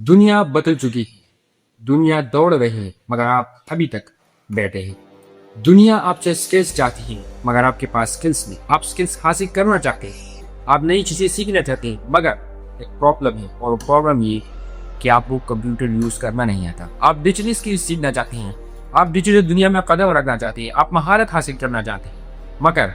दुनिया बदल चुकी है। दुनिया दौड़ रही है मगर आप अभी तक बैठे हैं। दुनिया आपसे स्किल्स चाहती है मगर आपके पास स्किल्स नहीं। आप स्किल्स हासिल करना चाहते हैं, आप नई चीजें सीखना चाहते हैं, मगर एक प्रॉब्लम है, और प्रॉब्लम ये कि आपको कंप्यूटर यूज करना नहीं आता। आप डिजिटल स्किल्स सीखना चाहते हैं, आप डिजिटल दुनिया में कदम रखना चाहते हैं, आप महारत हासिल करना चाहते हैं, मगर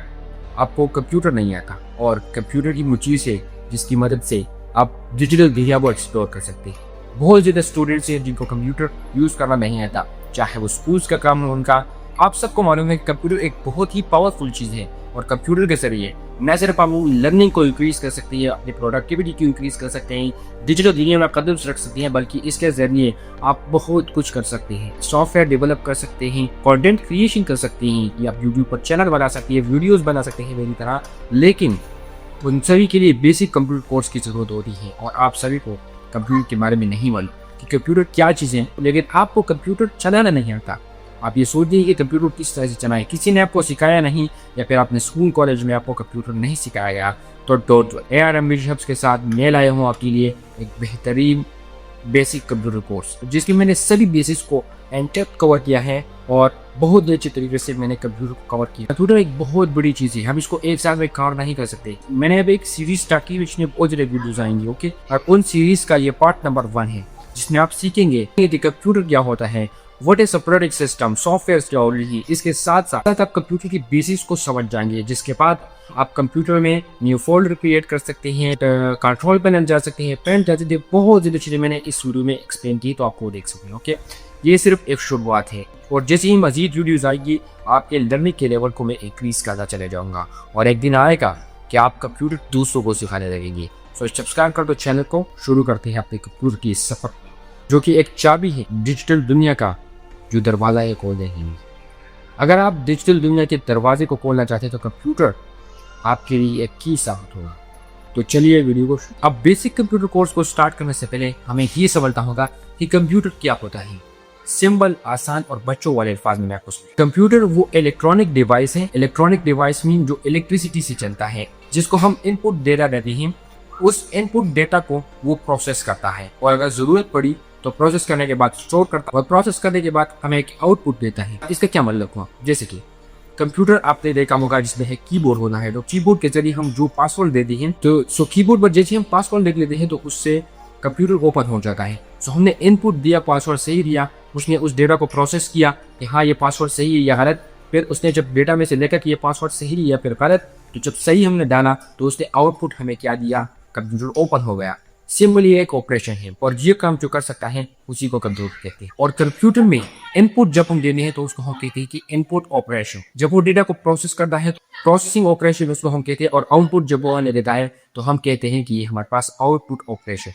आपको कंप्यूटर नहीं आता। और कंप्यूटर की वो चीज़ है जिसकी मदद से आप डिजिटल दुनिया को एक्सप्लोर कर सकते हैं। बहुत ज़्यादा स्टूडेंट्स हैं जिनको कंप्यूटर यूज़ करना नहीं आता, चाहे वो स्कूल्स का काम हो उनका। आप सबको मालूम है कि कंप्यूटर एक बहुत ही पावरफुल चीज़ है, और कंप्यूटर के जरिए न सिर्फ आप लर्निंग को इंक्रीज़ कर सकते हैं, अपनी प्रोडक्टिविटी को इंक्रीज़ कर सकते हैं, डिजिटल दुनिया में कदम रख सकते हैं, बल्कि इसके जरिए आप बहुत कुछ कर सकते हैं। सॉफ्टवेयर डेवलप कर सकते हैं, कंटेंट क्रिएशन कर सकते हैं, या आप यूट्यूब पर चैनल बना सकते हैं, वीडियोज़ बना सकते हैं मेरी तरह। लेकिन उन सभी के लिए बेसिक कंप्यूटर कोर्स की ज़रूरत होती है, और आप सभी को कंप्यूटर के बारे में नहीं मालूम कि कंप्यूटर क्या चीज़ें हैं, लेकिन आपको कंप्यूटर चलाना नहीं आता। आप ये सोचते हैं कि कंप्यूटर किस तरह से चलाएं, किसी ने आपको सिखाया नहीं, या फिर आपने स्कूल कॉलेज में आपको कंप्यूटर नहीं सिखाया गया, तो डोंट वरी, ARM बिशप्स के साथ मैं लाया हूँ आपके लिए एक बेहतरीन बेसिक कंप्यूटर कोर्स, जिसमें मैंने सभी बेसिक्स को एंड डेप्थ कवर किया है, और बहुत अच्छे तरीके से मैंने कंप्यूटर को कवर किया। कंप्यूटर एक बहुत बड़ी चीज़ है, हम इसको एक साल में कवर नहीं कर सकते। मैंने अब एक सीरीज स्टार्ट की जिसमें बहुत ज़्यादा वीडियोज आएंगी, ओके, और उन सीरीज का ये पार्ट नंबर 1 है, जिसमें आप सीखेंगे कि कंप्यूटर क्या होता है, what is operating system, software क्या हो रही है। इसके साथ साथ आप कंप्यूटर की बेसिक्स को समझ जाएंगे, जिसके बाद आप कंप्यूटर में न्यू फोल्डर क्रिएट कर सकते हैं, कंट्रोल पैनल जा सकते हैं, पेंट जा सकते हैं। बहुत ज़्यादा चीज़ें मैंने इस वीडियो में एक्सप्लेन की, तो आपको देख सकते हैं। ओके, ये सिर्फ एक शुरुआत है, और जैसे ही मजीद वीडियोज़ आएगी आपके लर्निंग के लेवल को मैं इंक्रीज करता चले जाऊँगा, और एक दिन आएगा कि आप कंप्यूटर दूसरों को सिखाने लगेंगे। सो सब्सक्राइब कर दो चैनल को, शुरू करते हैं अपने कंप्यूटर की सफ़र, जो कि एक चाबी है डिजिटल दुनिया का, जो दरवाज़ा है खोल देंगे। अगर आप डिजिटल दुनिया के दरवाजे को खोलना चाहते हैं तो कंप्यूटर आपके लिए एक की साबित होगा। तो चलिए वीडियो को, अब बेसिक कंप्यूटर कोर्स को स्टार्ट करने से पहले हमें ये समझना होगा कि कंप्यूटर क्या होता है। सिंपल, आसान और बच्चों वाले अल्फाज में मैं आपको कंप्यूटर वो इलेक्ट्रॉनिक डिवाइस है। इलेक्ट्रॉनिक डिवाइस मीन जो इलेक्ट्रिसिटी से चलता है, जिसको हम इनपुट डेटा देते हैं, उस इनपुट डेटा को वो प्रोसेस करता है, और अगर जरूरत पड़ी तो प्रोसेस करने के बाद स्टोर करता है, और प्रोसेस करने के बाद हमें एक आउटपुट देता है। इसका क्या मतलब हुआ, जैसे कि कंप्यूटर आपने देखा होगा जिसमें है कीबोर्ड होना है, तो कीबोर्ड के जरिए हम जो पासवर्ड देते हैं, तो कीबोर्ड पर जैसे हम पासवर्ड लिख लेते हैं तो उससे कंप्यूटर ओपन हो जाता है। सो हमने इनपुट दिया, पासवर्ड सही दिया, उसने उस डेटा को प्रोसेस किया कि हाँ ये पासवर्ड सही है या गलत। फिर उसने जब डेटा में से लेकर कि ये पासवर्ड सही है या फिर गलत, तो जब सही हमने डाला तो उसने आउटपुट हमें क्या दिया, कंप्यूटर ओपन हो गया। सिंपली एक ऑपरेशन है, और ये काम जो कर सकता है उसी को कंप्यूटर कहते हैं। और कंप्यूटर में इनपुट जब हम देने हैं तो उसको हम कहते हैं कि इनपुट ऑपरेशन। जब वो डेटा को प्रोसेस करता है तो प्रोसेसिंग ऑपरेशन उसको हम कहते हैं, और आउटपुट जब वो हमें देता है तो हम कहते हैं कि ये हमारे पास आउटपुट ऑपरेशन।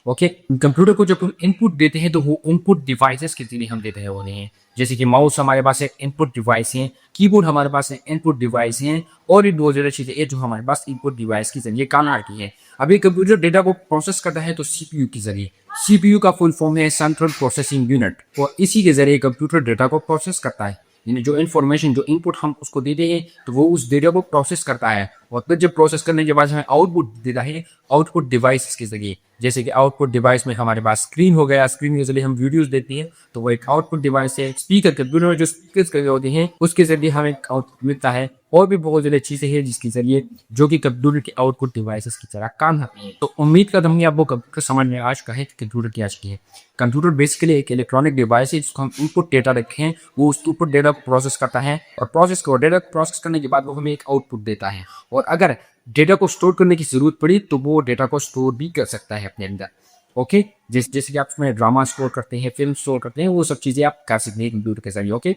ओके, कंप्यूटर को जब हम इनपुट देते हैं तो वो इनपुट डिवाइसेस के जरिए हम देते हैं उन्हें, जैसे कि माउस हमारे पास एक इनपुट डिवाइस है, कीबोर्ड हमारे पास एक इनपुट डिवाइस है, और भी बहुत ज़्यादा चीज़ें हैं जो हमारे पास इनपुट डिवाइस के जरिए काम आती है। अभी कंप्यूटर डेटा को प्रोसेस करता है तो CPU के जरिए। CPU का फुल फॉर्म है सेंट्रल प्रोसेसिंग यूनिट, और इसी के जरिए कंप्यूटर डेटा को प्रोसेस करता है। यानी जो इन्फॉर्मेशन, जो इनपुट हम उसको देते हैं तो वो उस डेटा को प्रोसेस करता है, और फिर जब प्रोसेस करने के बाद हमें आउटपुट देता है आउटपुट डिवाइस के जरिए। जैसे कि आउटपुट डिवाइस में हमारे पास स्क्रीन हो गया, स्क्रीन के जरिए हम वीडियोस देखते हैं तो वो एक आउटपुट डिवाइस है। स्पीकर, कंप्यूटर में जो स्पीकर्स के होते हैं उसके जरिए हमें आउटपुट मिलता है, और भी बहुत ज़्यादा चीज़ें हैं जिसके जरिए जो कि कंप्यूटर के आउटपुट डिवाइसेस की तरह काम करती है। तो उम्मीद करता हूँ आपको कंप्यूटर समझ में आज का है कि कंप्यूटर क्या चीज़ है। कंप्यूटर बेसिकली एक इलेक्ट्रॉनिक डिवाइस है जिसको हम इनपुट डेटा रखे हैं, वो उस इनपुट डेटा को प्रोसेस करता है, और डेटा प्रोसेस करने के बाद वो हमें एक आउटपुट देता है। और अगर डेटा को स्टोर करने की जरूरत पड़ी तो वो डेटा को स्टोर भी कर सकता है अपने अंदर। ओके, जैसे कि आप उसमें ड्रामा स्टोर करते हैं, फिल्म स्टोर करते हैं, वो सब चीज़ें आप कर सकते हैं कंप्यूटर के जरिए। ओके,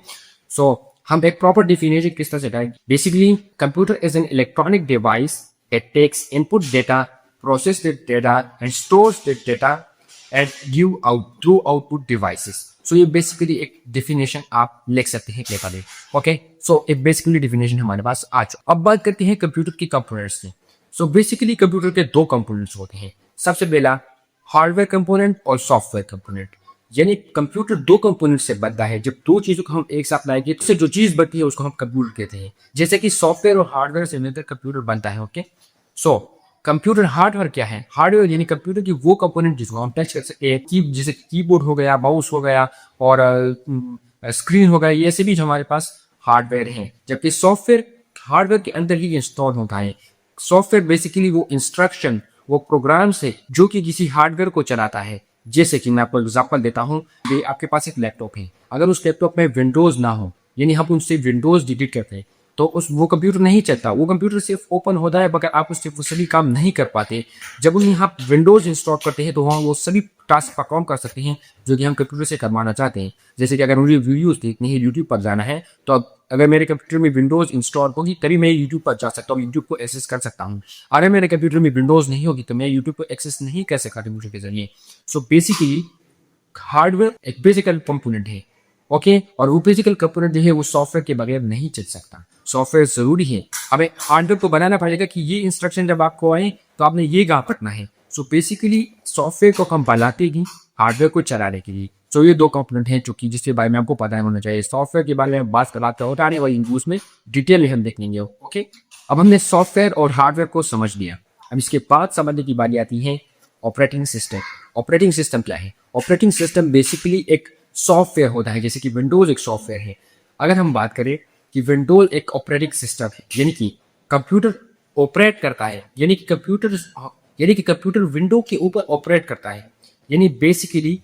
सो हम एक प्रॉपर डिफिनेशन किस तरह से करें। Basically computer is an electronic device that takes input data, process that data and stores that data and give out through output devices. So ये बेसिकली एक डिफिनेशन आप लिख सकते हैं पेपर में। ओके, सो एक बेसिकली डिफिनेशन हमारे पास आ चुका। अब बात करते हैं कंप्यूटर की कंपोनेंट्स की। सो बेसिकली कंप्यूटर के दो कंपोनेंट्स होते हैं। सबसे पहला हार्डवेयर कंपोनेंट और सॉफ्टवेयर कंपोनेंट। यानी कंप्यूटर दो कंपोनेंट से बनता है। जब दो चीजों को हम एक साथ लाएंगे तो जो चीज बनती है उसको हम कंप्यूटर कहते हैं। जैसे कि सॉफ्टवेयर और हार्डवेयर से मिलकर कंप्यूटर बनता है। ओके, सो कंप्यूटर हार्डवेयर क्या है? हार्डवेयर यानी कंप्यूटर की वो कंपोनेंट जिसको हम टच कर सकते हैं, जैसे कीबोर्ड हो गया, माउस हो गया और स्क्रीन हो गया, ये ऐसे भी जो हमारे पास हार्डवेयर है। जबकि सॉफ्टवेयर हार्डवेयर के अंदर ही इंस्टॉल होता है। सॉफ्टवेयर बेसिकली वो इंस्ट्रक्शन, वो प्रोग्राम्स है जो कि किसी हार्डवेयर को चलाता है। जैसे कि मैं आपको एग्जांपल देता हूँ कि आपके पास एक लैपटॉप है, अगर उस लैपटॉप में विंडोज ना हो, यानी हम उनसे विंडोज डिलीट करते हैं, तो उस वो कंप्यूटर नहीं चलता। वो कंप्यूटर सिर्फ ओपन होता है, मगर आप उससे वो सभी काम नहीं कर पाते। जब उन्हें आप विंडोज इंस्टॉल करते हैं तो वहाँ वो सभी टास्क परफॉर्म कर सकते हैं जो कि हम कंप्यूटर से करवाना चाहते हैं। जैसे कि अगर मुझे वीडियोस देखनी है, यूट्यूब पर जाना है, तो अब अगर मेरे कंप्यूटर में विंडोज इंस्टॉल होगी तभी मैं यूट्यूब पर जा सकता हूँ, यूट्यूब को एक्सेस कर सकता हूँ। अगर मेरे कंप्यूटर में विंडोज नहीं होगी तो मैं यूट्यूब को एक्सेस नहीं कर सकता कंप्यूटर के जरिए। सो बेसिकली हार्डवेयर एक बेसिकल कंपोनेंट है। ओके, और वो बेसिकल कंपोनेंट जो है वो सॉफ्टवेयर के बगैर नहीं चल सकता। सॉफ्टवेयर जरूरी है। हमें हार्डवेयर को बनाना पड़ेगा कि ये इंस्ट्रक्शन जब आपको आए तो आपने ये काम करना है। सो बेसिकली सॉफ्टवेयर को हम बनाते ही हार्डवेयर को चलाने के लिए। सो ये दो कंपोनेंट हैं जो कि जिसके बारे में आपको पता होना चाहिए। सॉफ्टवेयर के बारे में बात कराते होता आने वाली न्यूज में डिटेल में हम देख लेंगे। ओके, अब हमने सॉफ्टवेयर और हार्डवेयर को समझ लिया। अब इसके बाद समझने की बारी आती है ऑपरेटिंग सिस्टम। ऑपरेटिंग सिस्टम क्या है? ऑपरेटिंग सिस्टम बेसिकली एक सॉफ्टवेयर होता है, जैसे कि विंडोज एक सॉफ्टवेयर है। अगर हम बात करें कि विंडोज एक ऑपरेटिंग सिस्टम है, यानी कि कंप्यूटर ऑपरेट करता है, यानी कि कंप्यूटर विंडो के ऊपर ऑपरेट करता है। यानी बेसिकली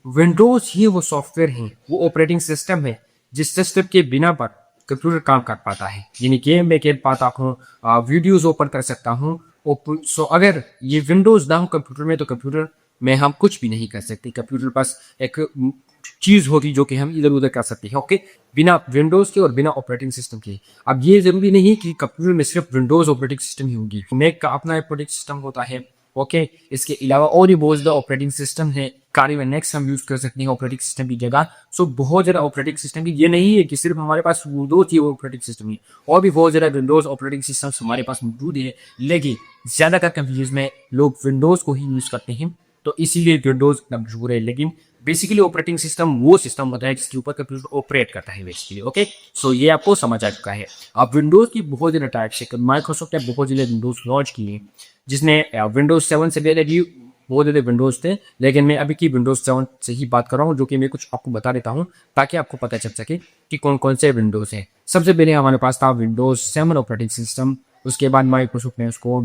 विंडोज ही वो सॉफ्टवेयर है, वो ऑपरेटिंग सिस्टम है जिस सिस्टम के बिना पर कंप्यूटर काम कर पाता है। यानी गेम में खेल पाता हूँ, वीडियोज ओपन कर सकता हूँ। सो अगर ये विंडोज ना हो कंप्यूटर में तो कंप्यूटर में हम कुछ भी नहीं कर सकते। कंप्यूटर पास एक चीज होगी जो कि हम इधर उधर कर सकते हैं। ओके, बिना विंडोज के और बिना ऑपरेटिंग सिस्टम के। अब ये जरूरी नहीं कि कंप्यूटर में सिर्फ विंडोज ऑपरेटिंग सिस्टम ही होगी, मैक का अपना ऑपरेटिंग सिस्टम होता है। ओके, इसके अलावा और भी बहुत ज्यादा ऑपरेटिंग सिस्टम है। कार्य में नेक्स्ट हम यूज कर सकते हैं ऑपरेटिंग सिस्टम की जगह। सो बहुत ज्यादा ऑपरेटिंग सिस्टम की, ये नहीं है कि सिर्फ हमारे पास विंडोज ही ऑपरेटिंग सिस्टम है, और भी बहुत ज्यादा विंडोज ऑपरेटिंग सिस्टम हमारे पास मौजूद है। लेकिन ज्यादातर कंफ्यूज में लोग विंडोज को ही यूज करते हैं, तो इसीलिए विंडोज मशहूर है। लेकिन बेसिकली ऑपरेटिंग सिस्टम वो सिस्टम होता है जिसके ऊपर कंप्यूटर ऑपरेट करता है बेसिकली। ओके, सो ये आपको समझ आ चुका है। अब विंडोज की बहुत ज्यादा टाइप्स है। माइक्रोसॉफ्ट ने बहुत ज्यादा विंडोज लॉन्च किए, जिसने विंडोज 7 से पहले भी बहुत ज्यादा विंडोज थे, लेकिन मैं अभी की विंडोज 7 से ही बात कर रहा हूँ, जो कि मैं कुछ आपको बता देता हूँ ताकि आपको पता चल सके कि कौन कौन से विंडोज हैं। सबसे पहले हमारे पास था विंडोज 7 ऑपरेटिंग सिस्टम। उसके बाद माइक्रोसॉफ्ट ने उसको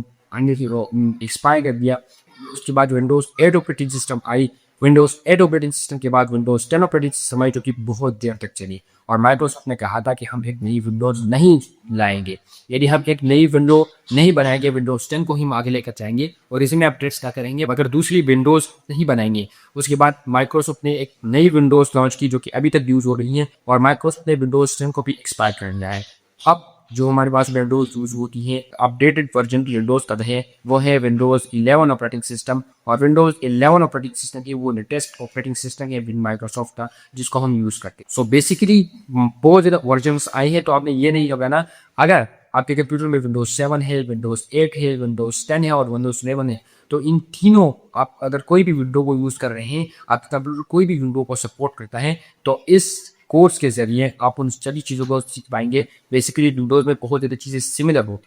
एक्सपायर कर दिया। उसके बाद विंडोज 8 ऑपरेटिंग सिस्टम आई। विंडोज 8 ऑपरेटिंग सिस्टम के बाद विंडोज 10 ऑपरेटिंग सिस्टम आई, जो कि बहुत देर तक चली। और माइक्रोसॉफ्ट ने कहा था कि हम एक नई विंडोज नहीं लाएंगे, यदि हम एक नई विंडो नहीं बनाएंगे, विंडोज 10 को ही हम आगे लेकर जाएंगे और इसी में अपडेट्स क्या करेंगे, मगर दूसरी विंडोज नहीं बनाएंगे। उसके बाद माइक्रोसॉफ्ट ने एक नई विंडोज लॉन्च की जो कि अभी तक यूज हो रही है, और माइक्रोसॉफ्ट ने विंडोज 10 को भी एक्सपायर कर दिया है। अब जो हमारे पास विंडोज यूज होती है, अपडेटेड वर्जन की विंडोज का है, वो है विंडोज 11 ऑपरेटिंग सिस्टम। और विंडोज 11 ऑपरेटिंग सिस्टम की वो लेटेस्ट ऑपरेटिंग सिस्टम है माइक्रोसॉफ्ट का, जिसको हम यूज करते हैं। सो बेसिकली बहुत ज्यादा वर्जन आई है, तो आपने ये नहीं होगा ना, अगर आपके कंप्यूटर में विंडोज 7 है, विंडोज 8 है, विंडोज 10 है और विंडोज 11 है, तो इन तीनों आप अगर कोई भी विंडो को यूज कर रहे हैं, आपका कंप्यूटर कोई भी विंडो को सपोर्ट करता है, तो इस कोर्स के जरिए आप उन सभी चीज़ों को सीख पाएंगे। बेसिकली विंडोज में बहुत ज़्यादा चीज़ें सिमिलर हो।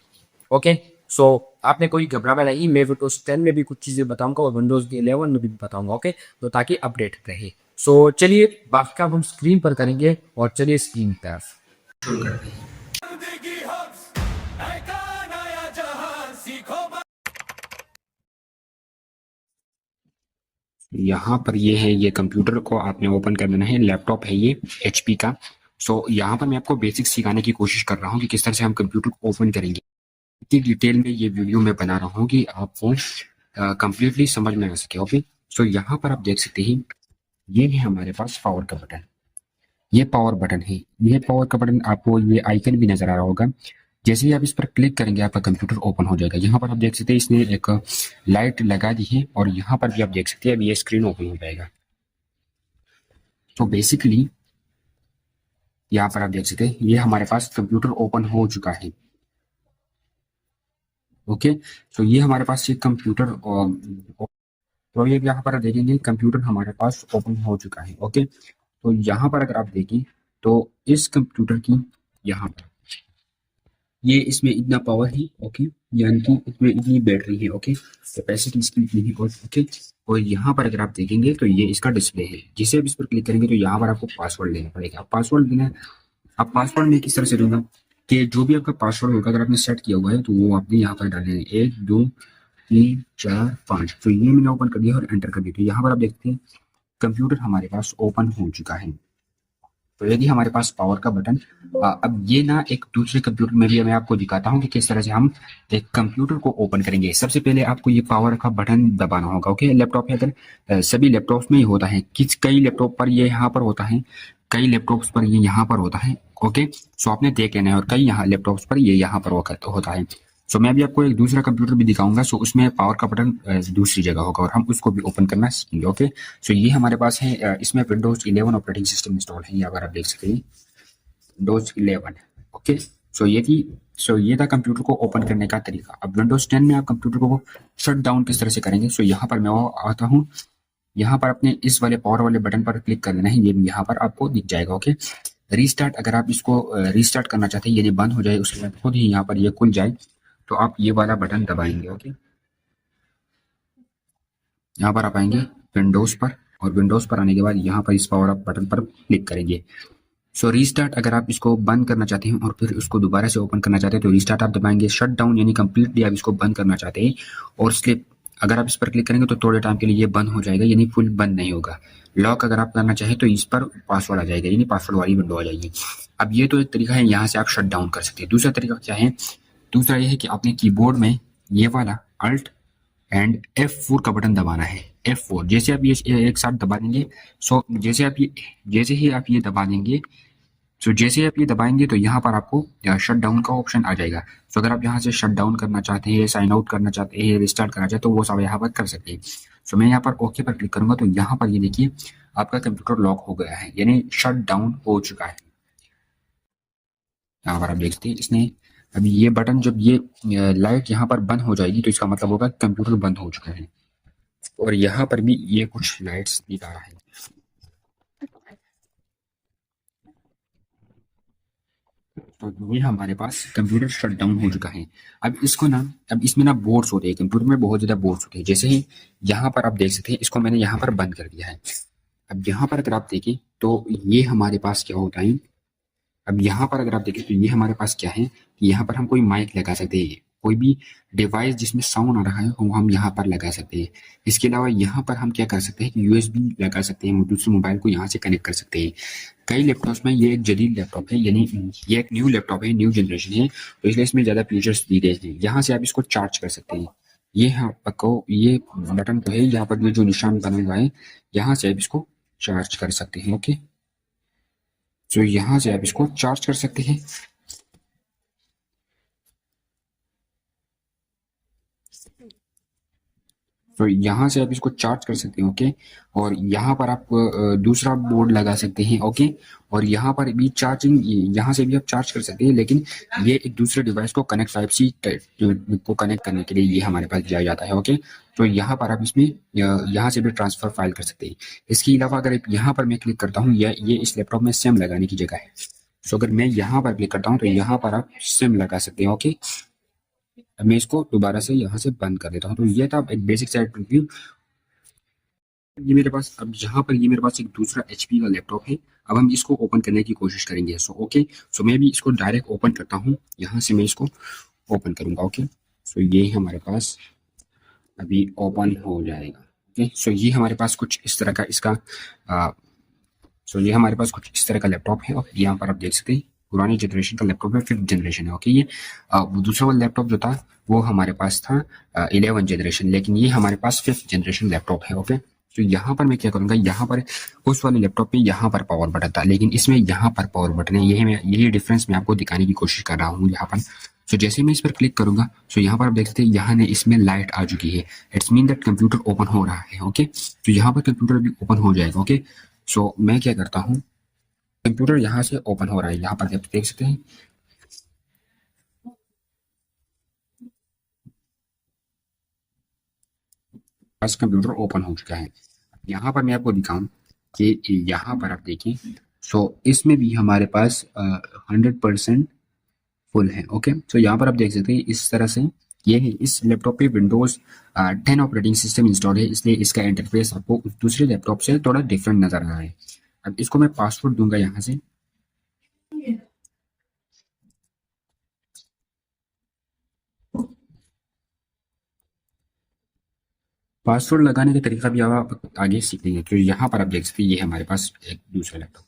ओके, सो आपने कोई घबराना नहीं, मैं विंडोज 10 में भी कुछ चीज़ें बताऊंगा और विंडोज 11 में भी बताऊंगा। ओके, तो ताकि अपडेट रहे। सो चलिए बाकी का हम स्क्रीन पर करेंगे, और चलिए स्क्रीन पर शुरू करते हैं। यहाँ पर ये है, ये कंप्यूटर को आपने ओपन कर देना है। लैपटॉप है ये HP का। सो यहाँ पर मैं आपको बेसिक सिखाने की कोशिश कर रहा हूँ कि किस तरह से हम कंप्यूटर को ओपन करेंगे। इतनी डिटेल में ये वीडियो मैं बना रहा हूँ कि आपको कंप्लीटली समझ में आ सके। ओके, सो यहाँ पर आप देख सकते हैं, ये है हमारे पास पावर का बटन। ये पावर बटन है। ये पावर का बटन, आपको ये आइकन भी नजर आ रहा होगा। जैसे ही आप इस पर क्लिक करेंगे, आपका कंप्यूटर ओपन हो जाएगा। यहाँ पर आप देख सकते हैं इसने एक लाइट लगा दी है, और यहाँ पर भी आप देख सकते हैं अब ये स्क्रीन ओपन हो जाएगा। तो बेसिकली यहाँ पर आप देख सकते हैं ये हमारे पास कंप्यूटर ओपन हो चुका है। ओके, तो ये हमारे पास ये कंप्यूटर, तो ये यहाँ पर देखेंगे कंप्यूटर हमारे पास ओपन हो चुका है। ओके, तो यहाँ पर अगर आप देखें तो इस कंप्यूटर की यहाँ पर ये इसमें इतना पावर है, ओके, यानी कि इसमें इतनी बैटरी है, ओके, कैपेसिटी इसकी इतनी है, ओके। और यहाँ पर अगर आप देखेंगे तो ये इसका डिस्प्ले है। जिसे आप इस पर क्लिक करेंगे तो यहाँ पर आपको पासवर्ड देना पड़ेगा। आप पासवर्ड देना है, आप पासवर्ड में किस तरह से दूंगा कि जो भी आपका पासवर्ड होगा अगर आपने सेट किया हुआ है तो वो आपने यहाँ पर डालना है, 1 2 3 4 5। तो ये मैंने ओपन कर दिया और एंटर कर दिया। तो यहाँ पर आप देखते हैं कंप्यूटर हमारे पास ओपन हो चुका है। तो यदि हमारे पास पावर का बटन, अब ये ना एक दूसरे कंप्यूटर में भी मैं आपको दिखाता हूँ कि किस तरह से हम एक कंप्यूटर को ओपन करेंगे। सबसे पहले आपको ये पावर का बटन दबाना होगा, ओके। लैपटॉप है अगर, सभी लैपटॉप्स में ही होता है, कई लैपटॉप पर ये यहाँ पर होता है, कई लैपटॉप्स पर ये यहाँ पर होता है, ओके। सो आपने देख लेना है, और कई यहाँ लैपटॉप्स पर ये यहाँ पर होता है। सो मैं भी आपको एक दूसरा कंप्यूटर भी दिखाऊंगा, सो उसमें पावर का बटन दूसरी जगह होगा और हम उसको भी ओपन करना सीखेंगे, ओके। सो ये हमारे पास है, इसमें विंडोज 11 ऑपरेटिंग सिस्टम इंस्टॉल है, यहाँ पर आप देख सकते हैं विंडोज 11, ओके। सो ये थी सो ये था कंप्यूटर को ओपन करने का तरीका। अब विंडोज 10 में आप कंप्यूटर को शट डाउन किस तरह से करेंगे, सो यहाँ पर मैं आता हूँ। यहाँ पर अपने इस वाले पावर वाले बटन पर क्लिक कर देना है, ये भी यहाँ पर आपको दिख जाएगा, ओके। रीस्टार्ट, अगर आप इसको रीस्टार्ट करना चाहते हैं, यदि बंद हो जाए उसके बाद खुद ही यहाँ पर ये खुल जाए तो आप ये वाला बटन दबाएंगे, ओके। यहाँ पर आप आएंगे विंडोज पर, और विंडोज पर आने के बाद यहाँ पर इस पावर अप बटन पर क्लिक करेंगे। सो रीस्टार्ट, अगर आप इसको बंद करना चाहते हैं और फिर उसको दोबारा से ओपन करना चाहते हैं तो रीस्टार्ट आप दबाएंगे। शट डाउन यानी कंप्लीटली आप इसको बंद करना चाहते हैं, और स्लिप, अगर आप इस पर क्लिक करेंगे तो थोड़े टाइम के लिए ये बंद हो जाएगा, यानी फुल बंद नहीं होगा। लॉक अगर आप करना चाहें तो इस पर पासवर्ड आ जाएगा, यानी पासवर्ड वाली विंडो आ जाएगी। अब ये तो एक तरीका है, यहाँ से आप शट डाउन कर सकते हैं। दूसरा तरीका क्या है, दूसरा ये है कि आपने कीबोर्ड में ये वाला अल्ट एंड F4 का बटन दबाना है। F4 जैसे आप ये एक साथ दबा देंगे, सो जैसे ही आप ये दबा देंगे, सो जैसे आप ये दबाएंगे तो यहाँ पर आपको शट डाउन का ऑप्शन आ जाएगा। सो अगर आप यहाँ से शट डाउन करना चाहते हैं, साइन आउट करना चाहते हैं, रिस्टार्ट करना चाहते हैं तो वो सब यहाँ पर कर सकते हैं। सो मैं यहाँ पर ओके पर क्लिक करूंगा तो यहाँ पर ये देखिए आपका कंप्यूटर लॉक हो गया है, यानी शट डाउन हो चुका है। यहाँ पर आप देखते हैं इसने अभी ये बटन, जब ये लाइट यहाँ पर बंद हो जाएगी तो इसका मतलब होगा कंप्यूटर बंद हो चुका है। और यहाँ पर भी ये कुछ लाइट्स दिखा रहा है। तो ये हमारे पास कंप्यूटर शट डाउन हो चुका है। अब इसको ना, अब इसमें ना बोर्ड्स होते हैं, कंप्यूटर में बहुत ज्यादा बोर्ड्स होते हैं। जैसे ही यहाँ पर आप देख सकते हैं, इसको मैंने यहाँ पर बंद कर दिया है। अब यहाँ पर अगर आप देखें तो ये हमारे पास क्या होता है, अब यहाँ पर अगर आप देखें तो ये हमारे पास क्या है कि यहाँ पर हम कोई माइक लगा सकते हैं, कोई भी डिवाइस जिसमें साउंड आ रहा है वो हम यहाँ पर लगा सकते हैं। इसके अलावा यहाँ पर हम क्या कर सकते हैं कि यूएसबी लगा सकते हैं, दूसरे मोबाइल को यहाँ से कनेक्ट कर सकते हैं। कई लैपटॉप्स में ये एक जदीद लैपटॉप है, यानी ये एक न्यू लैपटॉप है, न्यू जनरेशन है, तो इसलिए इसमें ज़्यादा फीचर्स दी गए हैं। यहाँ से आप इसको चार्ज कर सकते हैं। ये आपको ये बटन तो है, यहाँ पर ये जो निशान बना हुआ है यहाँ से आप इसको चार्ज कर सकते हैं, ओके। तो यहाँ से आप इसको चार्ज कर सकते हैं। तो यहाँ से आप इसको चार्ज कर सकते हैं, ओके। और यहाँ पर आप दूसरा बोर्ड लगा सकते हैं, ओके। और यहाँ पर भी चार्जिंग, यहाँ से भी आप चार्ज कर सकते हैं, लेकिन ये एक दूसरे डिवाइस को कनेक्ट टाइप-सी को कनेक्ट करने के लिए ये हमारे पास दिया जाता है, ओके। तो यहाँ पर आप इसमें यहाँ से भी ट्रांसफर फाइल कर सकते हैं। इसके अलावा अगर यहाँ पर मैं क्लिक करता हूँ, ये इस लैपटॉप में सिम लगाने की जगह है। तो अगर मैं यहाँ पर क्लिक करता हूँ तो यहाँ पर आप सिम लगा सकते हैं, ओके। अब मैं इसको दोबारा से यहाँ से बंद कर देता हूँ। तो ये था एक बेसिक साइड रिव्यू। ये मेरे पास, अब यहाँ पर ये मेरे पास एक दूसरा एचपी का लैपटॉप है। अब हम इसको ओपन करने की कोशिश करेंगे। सो ओके, सो मैं भी इसको डायरेक्ट ओपन करता हूँ, यहाँ से मैं इसको ओपन करूंगा, ओके। सो ये हमारे पास अभी ओपन हो जाएगा, ओके। सो ये हमारे पास कुछ इस तरह का इसका सो ये हमारे पास कुछ इस तरह का लैपटॉप है, और यहाँ पर आप देख सकते हैं पुरानी जनरेशन का लैपटॉप है, 5th जनरेशन है, ओके। ये वो दूसरा वाला लैपटॉप जो था वो हमारे पास था 11 जनरेशन, लेकिन ये हमारे पास 5th जनरेशन लैपटॉप है, ओके। तो यहाँ पर मैं क्या करूंगा, यहाँ पर उस वाले लैपटॉप पे यहाँ पर पावर बटन था, लेकिन इसमें यहाँ पर पावर बटन है। यही डिफरेंस मैं आपको दिखाने की कोशिश कर रहा हूँ यहाँ पर। सो जैसे मैं इस पर क्लिक करूंगा, सो यहाँ पर आप देख सकते हैं यहाँ ने इसमें लाइट आ चुकी है। It's mean that computer open हो रहा है, ओके। तो यहाँ पर कंप्यूटर भी ओपन हो जाएगा, ओके। सो मैं क्या करता हूँ, कंप्यूटर यहाँ से ओपन हो रहा है, यहाँ पर आप देख सकते हैं। बस कंप्यूटर ओपन हो चुका है। यहाँ पर मैं आपको दिखाऊं कि यहाँ पर आप देखिए, सो इसमें भी हमारे पास 100% फुल है। ओके, तो यहाँ पर आप देख सकते हैं इस तरह से ये है, इस लैपटॉप पे विंडोज 10 ऑपरेटिंग सिस्टम इंस्टॉल है, इसलिए इसका इंटरफेस आपको उस दूसरे लैपटॉप से थोड़ा डिफरेंट नजर आ रहा है। अब इसको मैं पासवर्ड दूंगा यहाँ से। पासवर्ड लगाने का तरीका भी आप आगे सीखेंगे। तो यहाँ पर आप देख सकते हैं ये हमारे पास एक दूसरा लैपटॉप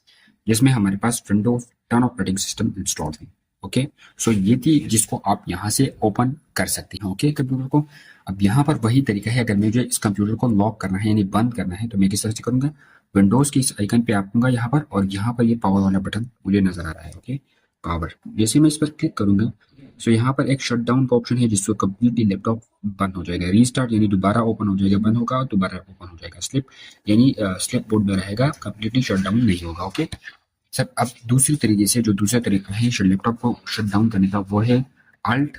जिसमें हमारे पास विंडोज 10 ऑपरेटिंग सिस्टम इंस्टॉल है। ओके, सो ये थी जिसको आप यहाँ से ओपन कर सकते हैं। ओके, कंप्यूटर को। अब यहाँ पर वही तरीका है, अगर मुझे इस कंप्यूटर को लॉक करना है यानी बंद करना है तो मैं किस तरह से करूँगा, विंडोज की इस आइकन पे आऊँगा यहाँ पर, और यहाँ पर ये पावर वाला बटन मुझे नजर आ रहा है। ओके, पावर, जैसे मैं इस पर क्लिक करूंगा सो यहाँ पर एक शट डाउन का ऑप्शन है जिसको कम्प्लीटली लैपटॉप बंद हो जाएगा। रीस्टार्ट यानी दोबारा ओपन हो जाएगा, बंद होगा दोबारा ओपन हो जाएगा। स्लिप यानी स्लिप बोर्ड में रहेगा, कम्प्लीटली शट डाउन नहीं होगा। ओके सर, अब दूसरी तरीके से जो दूसरा तरीका है लैपटॉप को शट डाउन करने का वो है अल्ट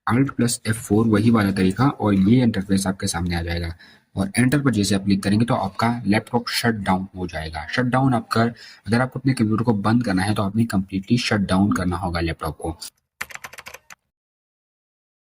अल्ट प्लस F4, वही वाला तरीका, और ये इंटरफेस आपके सामने आ जाएगा। और एंटर पर जैसे आप क्लिक करेंगे तो आपका लैपटॉप शट डाउन हो जाएगा। शट डाउन आपका, अगर आपको अपने कंप्यूटर को बंद करना है तो आपने कंप्लीटली शट डाउन करना होगा लैपटॉप को।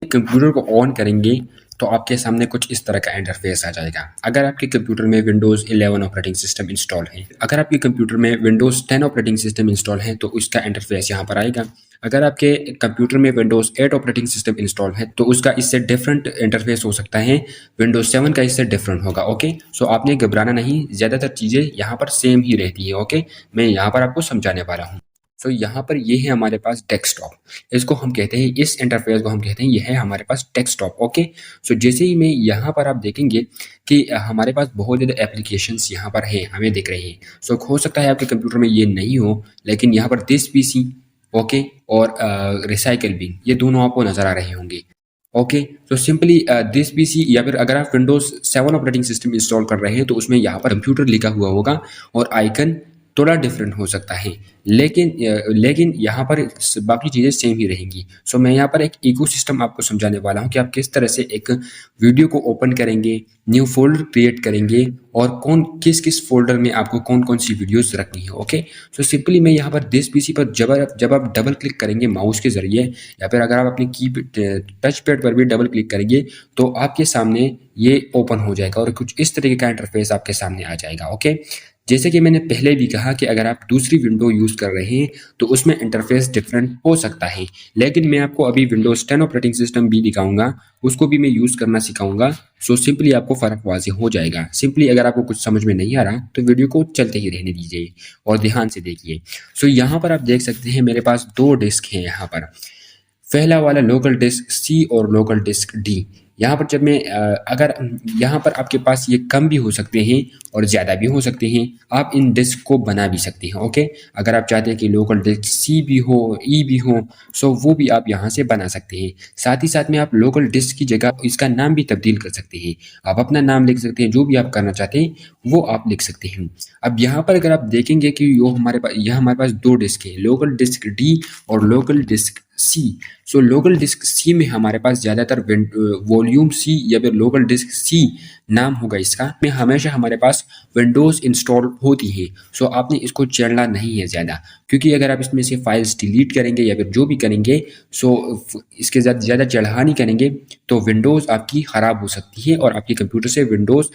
कंप्यूटर को ऑन करेंगे तो आपके सामने कुछ इस तरह का इंटरफेस आ जाएगा। अगर आपके कंप्यूटर में विंडोज 11 ऑपरेटिंग सिस्टम इंस्टॉल है, अगर आपके कंप्यूटर में विंडोज 10 ऑपरेटिंग सिस्टम इंस्टॉल है तो उसका इंटरफेस यहाँ पर आएगा। अगर आपके कंप्यूटर में विंडोज 8 ऑपरेटिंग सिस्टम इंस्टॉल है तो उसका इससे डिफरेंट इंटरफेस हो सकता है, विंडोज 7 का इससे डिफरेंट होगा। ओके, सो आपने घबराना नहीं, ज़्यादातर चीज़ें यहाँ पर सेम ही रहती है। ओके, मैं यहाँ पर आपको समझाने वाला हूँ। सो यहाँ पर ये है हमारे पास डेस्कटॉप, इसको हम कहते हैं, इस इंटरफेस को हम कहते हैं, ये है हमारे पास डेस्कटॉप। ओके, सो जैसे ही मैं यहाँ पर आप देखेंगे कि हमारे पास बहुत ज़्यादा एप्लीकेशंस यहाँ पर हैं, हमें दिख रही हैं। सो हो सकता है आपके कंप्यूटर में ये नहीं हो, लेकिन यहाँ पर दिस पीसी ओके और रिसाइकल बिन, ये दोनों आपको नज़र आ रहे होंगे। ओके, तो सिंपली दिस पीसी, या फिर अगर आप विंडोज 7 ऑपरेटिंग सिस्टम इंस्टॉल कर रहे हैं तो उसमें यहाँ पर कंप्यूटर लिखा हुआ होगा और आइकन थोड़ा डिफरेंट हो सकता है, लेकिन यहाँ पर बाकी चीज़ें सेम ही रहेंगी। सो मैं यहाँ पर एक इकोसिस्टम आपको समझाने वाला हूँ कि आप किस तरह से एक वीडियो को ओपन करेंगे, न्यू फोल्डर क्रिएट करेंगे और कौन किस किस फोल्डर में आपको कौन कौन सी वीडियोस रखनी है। ओके, सो सिंपली मैं यहाँ पर दिस पीसी पर जब आप डबल क्लिक करेंगे माउस के जरिए, या फिर अगर आप अपनी की टच पैड पर भी डबल क्लिक करेंगे तो आपके सामने ये ओपन हो जाएगा और कुछ इस तरीके का इंटरफेस आपके सामने आ जाएगा। ओके, जैसे कि मैंने पहले भी कहा कि अगर आप दूसरी विंडो यूज़ कर रहे हैं तो उसमें इंटरफेस डिफरेंट हो सकता है, लेकिन मैं आपको अभी विंडोज़ 10 ऑपरेटिंग सिस्टम भी दिखाऊंगा, उसको भी मैं यूज़ करना सिखाऊंगा। सो सिंपली आपको फ़र्क वाज़ेह हो जाएगा। सिंपली अगर आपको कुछ समझ में नहीं आ रहा तो वीडियो को चलते ही रहने दीजिए और ध्यान से देखिए। सो यहाँ पर आप देख सकते हैं मेरे पास दो डिस्क हैं यहाँ पर। पहला वाला लोकल डिस्क सी और लोकल डिस्क डी। यहाँ पर जब मैं अगर यहाँ पर आपके पास ये कम भी हो सकते हैं और ज़्यादा भी हो सकते हैं, आप इन डिस्क को बना भी सकते हैं। ओके, अगर आप चाहते हैं कि लोकल डिस्क सी भी हो, ई भी हो, सो वो भी आप यहाँ से बना सकते हैं। साथ ही साथ में आप लोकल डिस्क की जगह इसका नाम भी तब्दील कर सकते हैं, आप अपना नाम लिख सकते हैं, जो भी आप करना चाहते हैं वो आप लिख सकते हैं। अब यहाँ पर अगर आप देखेंगे कि यह हमारे पास दो डिस्क है, लोकल डिस्क डी और local disk C. So local disk C में हमारे पास ज़्यादातर वॉल्यूम सी या फिर लोकल डिस्क सी नाम होगा इसका, में हमेशा हमारे पास विंडोज़ इंस्टॉल होती है। सो आपने इसको चढ़ना नहीं है ज़्यादा, क्योंकि अगर आप इसमें से फाइल्स डिलीट करेंगे या फिर जो भी करेंगे, सो इसके साथ ज़्यादा चढ़ानी करेंगे तो विंडोज़ आपकी ख़राब हो सकती है और आपके कंप्यूटर से विंडोज़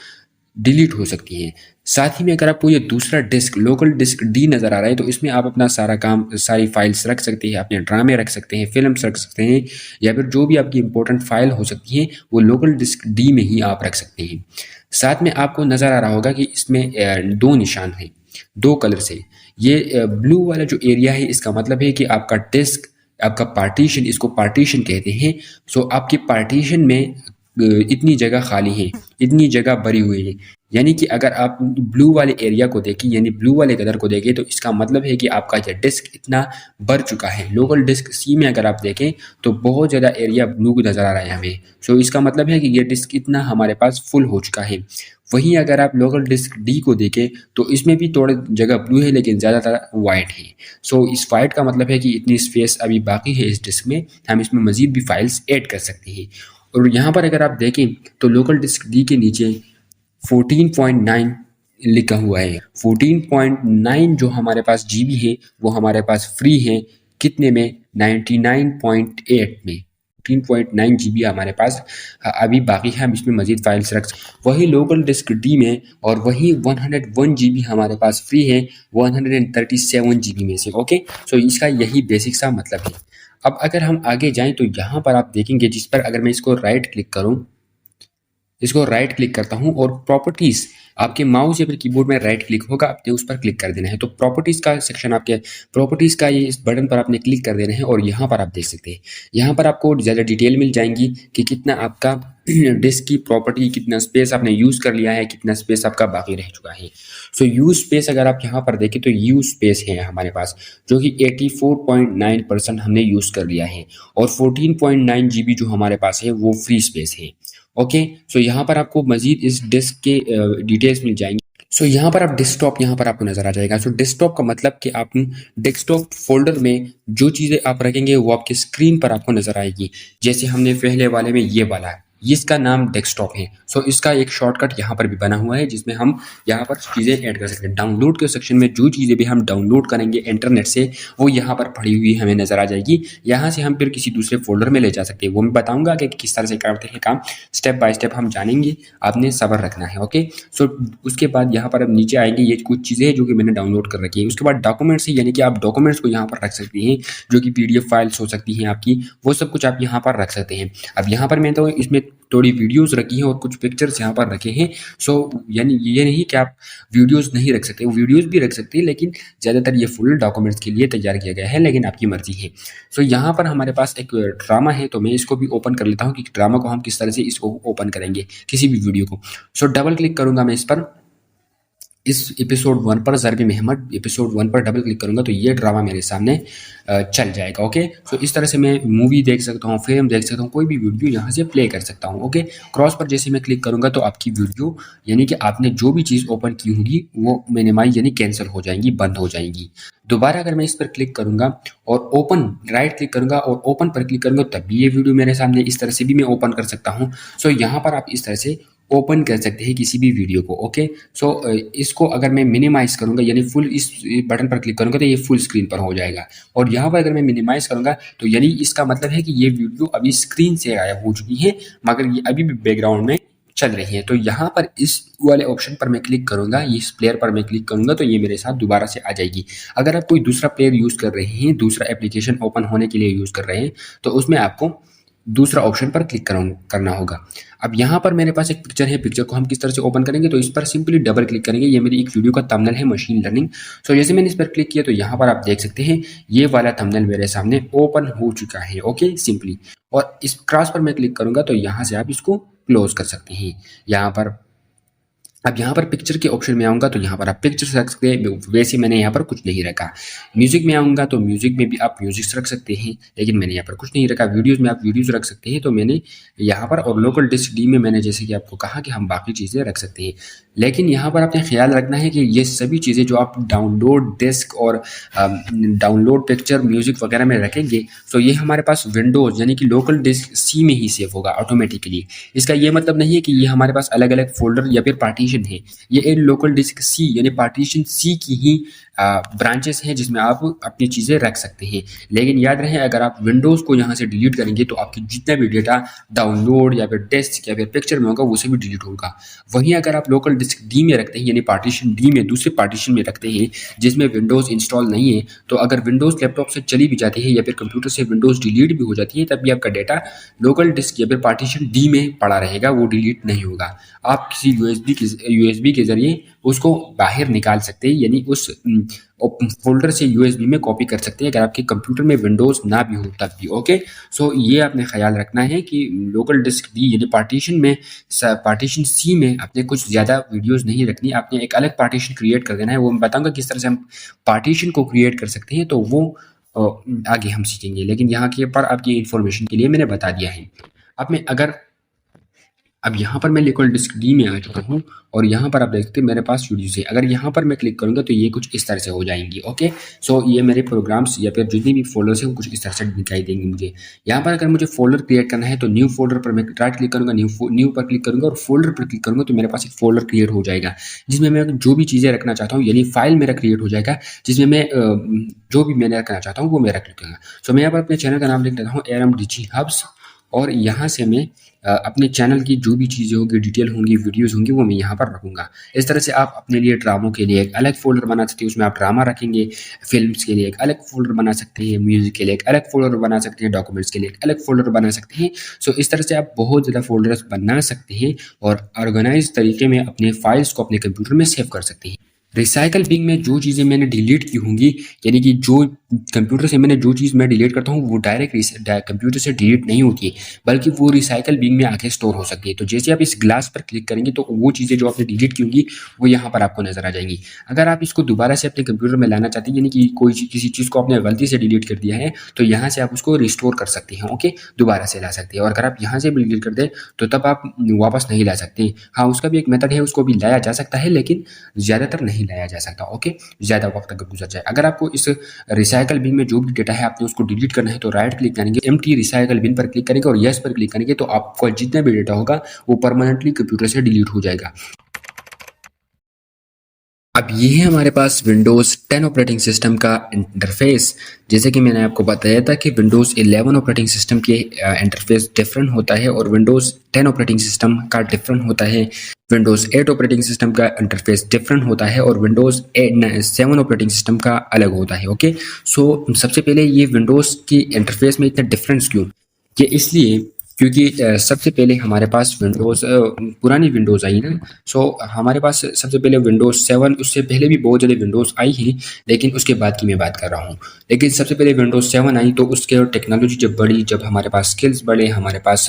डिलीट हो सकती है। साथ ही में अगर आपको ये दूसरा डिस्क लोकल डिस्क डी नज़र आ रहा है तो इसमें आप अपना सारा काम, सारी फाइल्स रख सकते हैं, अपने ड्रामे रख सकते हैं, फिल्म्स रख सकते हैं, या फिर जो भी आपकी इंपॉर्टेंट फाइल हो सकती है वो लोकल डिस्क डी में ही आप रख सकते हैं। साथ में आपको नज़र आ रहा होगा कि इसमें दो निशान हैं, दो कलर से। ये ब्लू वाला जो एरिया है इसका मतलब है कि आपका डिस्क, आपका पार्टीशन, इसको पार्टीशन कहते हैं। सो आपके पार्टीशन में इतनी जगह खाली है, इतनी जगह भरी हुई है, यानी कि अगर आप ब्लू वाले एरिया को देखें, यानी ब्लू वाले कलर को देखें, तो इसका मतलब है कि आपका यह डिस्क इतना भर चुका है। लोकल डिस्क सी में अगर आप देखें तो बहुत ज़्यादा एरिया ब्लू नज़र आ रहा है हमें, सो इसका मतलब है कि यह डिस्क इतना हमारे पास फुल हो चुका है। वहीं अगर आप लोकल डिस्क डी को देखें तो इसमें भी थोड़ी जगह ब्लू है लेकिन ज़्यादातर वाइट है। सो इस वाइट का मतलब है कि इतनी स्पेस अभी बाकी है इस डिस्क में, हम इसमें मज़ीद भी फाइल्स ऐड कर सकते हैं। और यहाँ पर अगर आप देखें तो लोकल डिस्क डी के नीचे 14.9 लिखा हुआ है। 14.9 जो हमारे पास जीबी है वो हमारे पास फ्री है, कितने में, 99.8 में 14.9 GB हमारे पास अभी बाकी है, हम इसमें मजीद फाइल्स रख सकते। वही लोकल डिस्क डी में और वही 101 GB हमारे पास फ्री है 137 GB में से। ओके, सो इसका यही बेसिक सा मतलब है। अब अगर हम आगे जाएं तो यहाँ पर आप देखेंगे, जिस पर अगर मैं इसको राइट क्लिक करूँ, इसको राइट क्लिक करता हूं और प्रॉपर्टीज, आपके माउस या फिर कीबोर्ड में राइट क्लिक होगा, आपने उस पर क्लिक कर देना है। तो प्रॉपर्टीज का सेक्शन, आपके प्रॉपर्टीज का ये इस बटन पर आपने क्लिक कर देना है और यहाँ पर आप देख सकते हैं, यहाँ पर आपको ज़्यादा डिटेल मिल जाएंगी कि कितना आपका डिस्क की प्रॉपर्टी, कितना स्पेस आपने यूज़ कर लिया है, कितना स्पेस आपका बाकी रह चुका है। सो यूज स्पेस अगर आप यहाँ पर देखें तो यूज स्पेस है हमारे पास, जो कि 84.9% हमने यूज़ कर लिया है और 14.9 GB जो हमारे पास है वो फ्री स्पेस है। ओके, सो यहाँ पर आपको मजीद इस डिस्क के डिटेल्स मिल जाएंगे। सो यहाँ पर आप डेस्कटॉप, यहाँ पर आपको नजर आ जाएगा। सो डेस्कटॉप का मतलब कि आप डेस्कटॉप फोल्डर में जो चीज़ें आप रखेंगे वो आपके स्क्रीन पर आपको नजर आएगी। जैसे हमने पहले वाले में ये वाला है, इसका नाम डेस्कटॉप है। सो इसका एक शॉर्टकट यहाँ पर भी बना हुआ है, जिसमें हम यहाँ पर चीज़ें ऐड कर सकते हैं। डाउनलोड के सेक्शन में जो चीज़ें भी हम डाउनलोड करेंगे इंटरनेट से, वो यहाँ पर पड़ी हुई हमें नजर आ जाएगी। यहाँ से हम फिर किसी दूसरे फोल्डर में ले जा सकते हैं। वो मैं बताऊंगा कि किस तरह से करते हैं काम, स्टेप बाय स्टेप हम जानेंगे, आपने सब्र रखना है। ओके, सो उसके बाद यहाँ पर अब नीचे आएंगे, ये कुछ चीज़ें हैं जो कि मैंने डाउनलोड कर रखी है। उसके बाद डॉक्यूमेंट्स है, यानी कि आप डॉक्यूमेंट्स को यहाँ पर रख सकते हैं, जो कि PDF फाइल्स हो सकती हैं आपकी, वो सब कुछ आप यहाँ पर रख सकते हैं। अब यहाँ पर मैं तो इसमें थोड़ी वीडियोस रखी हैं और कुछ पिक्चर्स यहाँ पर रखे हैं। सो यानी ये नहीं कि आप वीडियोस नहीं रख सकते, वीडियोस भी रख सकते हैं, लेकिन ज़्यादातर ये फुल डॉक्यूमेंट्स के लिए तैयार किया गया है, लेकिन आपकी मर्जी है। सो यहाँ पर हमारे पास एक ड्रामा है, तो मैं इसको भी ओपन कर लेता हूँ कि ड्रामा को हम किस तरह से इसको ओपन करेंगे, किसी भी वीडियो को। सो डबल क्लिक करूँगा मैं इस पर, इस एपिसोड 1 पर, ज़रबी महमद एपिसोड 1 पर डबल क्लिक करूंगा तो ये ड्रामा मेरे सामने चल जाएगा। ओके, सो इस तरह से मैं मूवी देख सकता हूँ, फिल्म देख सकता हूँ, कोई भी वीडियो यहाँ से प्ले कर सकता हूँ। ओके, क्रॉस पर जैसे मैं क्लिक करूंगा तो आपकी वीडियो, यानी कि आपने जो भी चीज़ ओपन की होगी वो मिनिमाइज यानी कैंसिल हो जाएंगी, बंद हो जाएंगी। दोबारा अगर मैं इस पर क्लिक करूंगा और ओपन, राइट क्लिक करूंगा और ओपन पर क्लिक करूंगा, तब भी ये वीडियो मेरे सामने इस तरह से भी मैं ओपन कर सकता हूँ। सो यहाँ पर आप इस तरह से ओपन कर सकते हैं किसी भी वीडियो को। ओके, सो इसको अगर मैं मिनिमाइज करूंगा, यानी फुल, इस बटन पर क्लिक करूंगा तो ये फुल स्क्रीन पर हो जाएगा, और यहाँ पर अगर मैं मिनिमाइज करूंगा तो यानी इसका मतलब है कि ये वीडियो अभी स्क्रीन से गायब हो चुकी है, मगर ये अभी भी बैकग्राउंड में चल रही है। तो यहाँ पर इस वाले ऑप्शन पर मैं क्लिक करूंगा, इस प्लेयर पर मैं क्लिक करूंगा तो ये मेरे साथ दोबारा से आ जाएगी। अगर आप कोई दूसरा प्लेयर यूज़ कर रहे हैं, दूसरा एप्लीकेशन ओपन होने के लिए यूज़ कर रहे हैं, तो उसमें आपको दूसरा ऑप्शन पर क्लिक करना होगा। अब यहाँ पर मेरे पास एक पिक्चर है, पिक्चर को हम किस तरह से ओपन करेंगे, तो इस पर सिंपली डबल क्लिक करेंगे। ये मेरी एक वीडियो का थंबनेल है, मशीन लर्निंग। सो जैसे मैंने इस पर क्लिक किया तो यहाँ पर आप देख सकते हैं ये वाला थंबनेल मेरे सामने ओपन हो चुका है। ओके, सिंपली, और इस क्रॉस पर मैं क्लिक करूंगा तो यहाँ से आप इसको क्लोज कर सकते हैं। यहाँ पर अब यहाँ पर पिक्चर के ऑप्शन में आऊँगा तो यहाँ पर आप पिक्चर्स रख सकते हैं, वैसे मैंने यहाँ पर कुछ नहीं रखा। म्यूजिक में आऊँगा तो म्यूजिक में भी आप म्यूजिक रख सकते हैं, लेकिन मैंने यहाँ पर कुछ नहीं रखा। वीडियोस में आप वीडियोस रख सकते हैं, तो मैंने यहाँ पर, और लोकल डिस्क डी में मैंने जैसे कि आपको कहा कि हम बाकी चीज़ें रख सकते हैं। लेकिन यहाँ पर आपने ख्याल रखना है कि ये सभी चीज़ें जो आप डाउनलोड डिस्क और डाउनलोड पिक्चर, म्यूजिक वगैरह में रखेंगे, तो ये हमारे पास विंडोज़ यानी कि लोकल डिस्क सी में ही सेव होगा ऑटोमेटिकली। इसका ये मतलब नहीं है कि ये हमारे पास अलग अलग फोल्डर या फिर पार्टीशन है, ये एक लोकल डिस्क सी यानी पार्टीशन सी की ही ब्रांचेस हैं जिसमें आप अपनी चीज़ें रख सकते हैं। लेकिन याद रहे, अगर आप विंडोज़ को यहाँ से डिलीट करेंगे तो आपकी जितना भी डेटा डाउनलोड या फिर डिस्क या फिर पिक्चर में होगा वो सभी डिलीट होगा। वहीं अगर आप लोकल डिस्क डी में रखते हैं, यानी पार्टीशन डी में, दूसरे पार्टीशन में रखते हैं जिसमें विंडोज़ इंस्टॉल नहीं है, तो अगर विंडोज़ लैपटॉप से चली भी जाती है या फिर कंप्यूटर से विंडोज़ डिलीट भी हो जाती है, तब भी आपका डेटा लोकल डिस्क या फिर पार्टीशन डी में पड़ा रहेगा, वो डिलीट नहीं होगा। आप किसी यूएसबी के जरिए उसको बाहर निकाल सकते हैं, यानी उस फोल्डर से यूएसबी में कॉपी कर सकते हैं अगर आपके कंप्यूटर में विंडोज़ ना भी हो तब भी। ओके, सो ये आपने ख्याल रखना है कि लोकल डिस्क डी यानी पार्टीशन सी में आपने कुछ ज़्यादा वीडियोस नहीं रखनी, आपने एक अलग पार्टीशन क्रिएट कर देना है। वो मैं बताऊंगा किस तरह से हम पार्टीशन को क्रिएट कर सकते हैं, तो वो आगे हम सीखेंगे, लेकिन यहाँ के पर आपकी इन्फॉर्मेशन के लिए मैंने बता दिया है। अब मैं अगर अब यहाँ पर मैं लिक्विड डिस्क डी में आ चुका हूँ और यहाँ पर आप देख सकते हैं मेरे पास वीडियोज़ है। अगर यहाँ पर मैं क्लिक करूँगा तो ये कुछ इस तरह से हो जाएंगी। ओके, सो ये मेरे प्रोग्राम्स या फिर जितने भी फोल्डर्स हैं वो कुछ इस तरह से दिखाई देंगे मुझे। यहाँ पर अगर मुझे फोल्डर क्रिएट करना है तो न्यू फोल्डर पर मैं राइट क्लिक करूँगा, न्यू पर क्लिक करूँगा और फोल्डर पर क्लिक करूँगा तो मेरे पास एक फोल्डर क्रिएट हो जाएगा जिसमें मैं जो भी चीज़ें रखना चाहता हूँ, यानी फाइल मेरा क्रिएट हो जाएगा जिसमें मैं जो भी मैंने रखना चाहता हूँ वो मेरा क्लिक करूँगा। सो मैं यहाँ पर अपने चैनल का नाम लिख देता हूँ ARM Digi Hubs और यहाँ से मैं अपने चैनल की जो भी चीज़ें होंगी, डिटेल होंगी, वीडियोस होंगी, वो मैं यहाँ पर रखूँगा। इस तरह से आप अपने लिए ड्रामों के लिए एक अलग फ़ोल्डर बना सकते हैं, उसमें आप ड्रामा रखेंगे, फ़िल्म्स के लिए एक अलग फ़ोल्डर बना सकते हैं, म्यूज़िक के लिए एक अलग फ़ोल्डर बना सकते हैं, डॉक्यूमेंट्स के लिए एक अलग फ़ोल्डर बना सकते हैं। सो इस तरह से आप बहुत ज़्यादा फ़ोल्डर्स बना सकते हैं और ऑर्गेनाइज़ तरीके में अपने फाइल्स को अपने कंप्यूटर में सेव कर सकते हैं। रिसाइकल बिन में जो चीज़ें मैंने डिलीट की होंगी, यानी कि जो कंप्यूटर से मैंने जो चीज़ मैं डिलीट करता हूँ वो डायरेक्ट कंप्यूटर से डिलीट नहीं होती है, बल्कि वो रिसाइकल बिन में आके स्टोर हो सकती है। तो जैसे आप इस ग्लास पर क्लिक करेंगे तो वो चीज़ें जो आपने डिलीट की होंगी वो यहाँ पर आपको नजर आ जाएंगी। अगर आप इसको दोबारा से अपने कंप्यूटर में लाना चाहते हैं, यानी कि किसी चीज़ को आपने गलती से डिलीट कर दिया है, तो यहाँ से आप उसको रिस्टोर कर सकते हैं। ओके, दोबारा से ला सकते हैं। और अगर आप यहाँ से भी डिलीट कर दें तो तब आप वापस नहीं ला सकते। हाँ, उसका भी एक मेथड है, उसको भी लाया जा सकता है, लेकिन ज़्यादातर नहीं लाया जा सकता। ओके, ज़्यादा वक्त अगर गुजर जाए। अगर आपको इस रिसाइकल बिन में जो भी डेटा है आपने उसको डिलीट करना है तो राइट क्लिक करेंगे, एम्प्टी रिसाइकल बिन पर क्लिक करेंगे और यस पर क्लिक करेंगे तो आपका जितना भी डेटा होगा वो परमानेंटली कंप्यूटर से डिलीट हो जाएगा। अब ये है हमारे पास विंडोज़ 10 ऑपरेटिंग सिस्टम का इंटरफेस। जैसे कि मैंने आपको बताया था कि विंडोज़ 11 ऑपरेटिंग सिस्टम के इंटरफेस डिफरेंट होता है और विंडोज़ 10 ऑपरेटिंग सिस्टम का डिफरेंट होता है। विंडोज़ 8 ऑपरेटिंग सिस्टम का इंटरफेस डिफरेंट होता है और विंडोज़ 7 ऑपरेटिंग सिस्टम का अलग होता है। ओके, सो सबसे पहले ये विंडोज़ की इंटरफेस में इतना डिफरेंस क्यों? ये इसलिए क्योंकि सबसे पहले हमारे पास विंडोज़ पुरानी विंडोज़ आई ना, सो हमारे पास सबसे पहले विंडोज़ 7, उससे पहले भी बहुत ज़्यादा विंडोज़ आई हैं, लेकिन उसके बाद की मैं बात कर रहा हूँ। लेकिन सबसे पहले विंडोज़ 7 आई तो उसके टेक्नोलॉजी जब बढ़ी, जब हमारे पास स्किल्स बढ़े, हमारे पास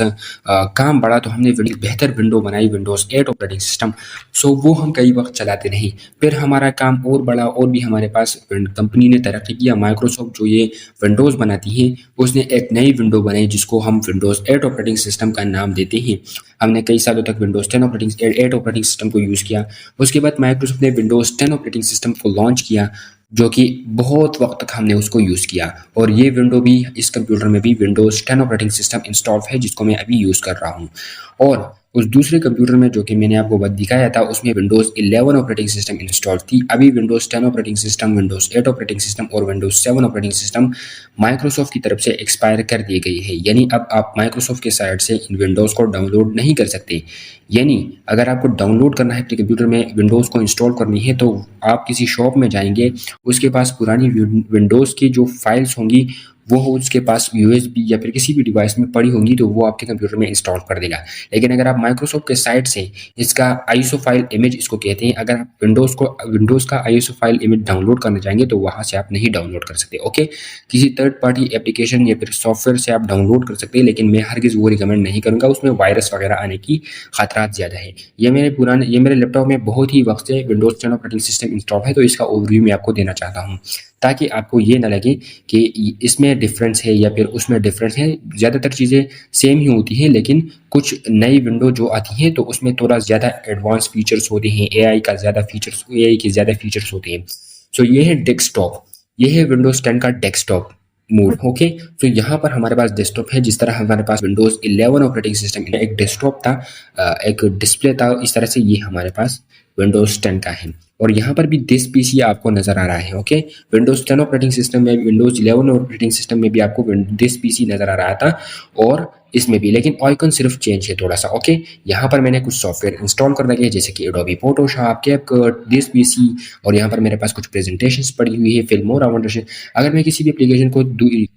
काम बढ़ा, तो हमने बेहतर विंडो बनाई, विंडोज़ 8 ऑपरेटिंग सिस्टम। सो वो हम कई वक्त चलाते नहीं, फिर हमारा काम और बढ़ा और भी हमारे पास कंपनी ने तरक्की किया। माइक्रोसॉफ्ट जो ये विंडोज़ बनाती है उसने एक नई विंडो बनाई जिसको हम विंडोज़ 8 ऑपरेटिंग सिस्टम का नाम देते हैं। हमने कई सालों तक विंडोज़ 8 ऑपरेटिंग सिस्टम को यूज़ किया। उसके बाद माइक्रोसॉफ्ट ने विंडोज़ 10 ऑपरेटिंग सिस्टम को लॉन्च किया, जो कि बहुत वक्त तक हमने उसको यूज़ किया और ये विंडो भी इस कंप्यूटर में भी विंडोज़ 10 ऑपरेटिंग सिस्टम इंस्टॉल है जिसको मैं अभी यूज़ कर रहा हूँ। और उस दूसरे कंप्यूटर में जो कि मैंने आपको दिखाया था उसमें विंडोज़ 11 ऑपरेटिंग सिस्टम इंस्टॉल थी। अभी Windows 10 operating system, Windows 8 operating system और विंडोज़ 7 ऑपरेटिंग सिस्टम माइक्रोसॉफ्ट की तरफ से एक्सपायर कर दिए गई है, यानी अब आप माइक्रोसॉफ्ट के साइट से इन विंडोज़ को डाउनलोड नहीं कर सकते। यानी अगर आपको डाउनलोड करना है अपने कंप्यूटर में विंडोज़ को इंस्टॉल करनी है तो आप किसी शॉप में जाएंगे, उसके पास पुरानी विंडोज़ की जो फाइल्स होंगी वो उसके पास यूएसबी या फिर किसी भी डिवाइस में पड़ी होंगी तो वो आपके कंप्यूटर में इंस्टॉल कर देगा। लेकिन अगर आप माइक्रोसॉफ्ट के साइट से इसका आईएसओ फाइल इमेज इसको कहते हैं, अगर आप विंडोज़ का आईएसओ फाइल इमेज डाउनलोड करना चाहेंगे तो वहाँ से आप नहीं डाउनलोड कर सकते। ओके, किसी थर्ड पार्टी एप्लीकेशन या फिर सॉफ्टवेयर से आप डाउनलोड कर सकते हैं, लेकिन मैं हरगिज़ वो रिकमेंड नहीं करूँगा, उसमें वायरस वगैरह आने की खतरात ज़्यादा है। ये मेरे लैपटॉप में बहुत ही वक्त से विंडोज़ 10 ऑपरेटिंग सिस्टम इंस्टॉल है, तो इसका ओवरव्यू मैं आपको देना चाहता हूँ ताकि आपको ये ना लगे कि इसमें डिफरेंस है या फिर उसमें डिफरेंस है। ज़्यादातर चीज़ें सेम ही होती हैं, लेकिन कुछ नई विंडो जो आती हैं तो उसमें थोड़ा ज़्यादा एडवांस फीचर्स होते हैं, एआई के ज़्यादा फीचर्स होते हैं। सो ये है डेस्कटॉप, ये है विंडोज़ 10 का डेस्कटॉप मोड। ओके, तो यहाँ पर हमारे पास डेस्कटॉप है, जिस तरह हमारे पास विंडोज़ 11 ऑपरेटिंग सिस्टम एक डेस्कटॉप था, एक डिस्प्ले था, इस तरह से ये हमारे पास विंडोज़ 10 का है। और यहाँ पर भी दिस पीसी आपको नजर आ रहा है। ओके, विंडोज़ 10 ऑपरेटिंग सिस्टम में, विंडोज़ 11 ऑपरेटिंग सिस्टम में भी आपको दिस पीसी नजर आ रहा था और इसमें भी, लेकिन आइकन सिर्फ चेंज है थोड़ा सा। ओके, यहाँ पर मैंने कुछ सॉफ्टवेयर इंस्टॉल कर रखे हैं जैसे कि Adobe Photoshop, CapCut, this PC, और यहाँ पर मेरे पास कुछ प्रेजेंटेशंस पड़ी हुई है, फिल्म और आवंटेशन। अगर मैं किसी भी एप्लीकेशन को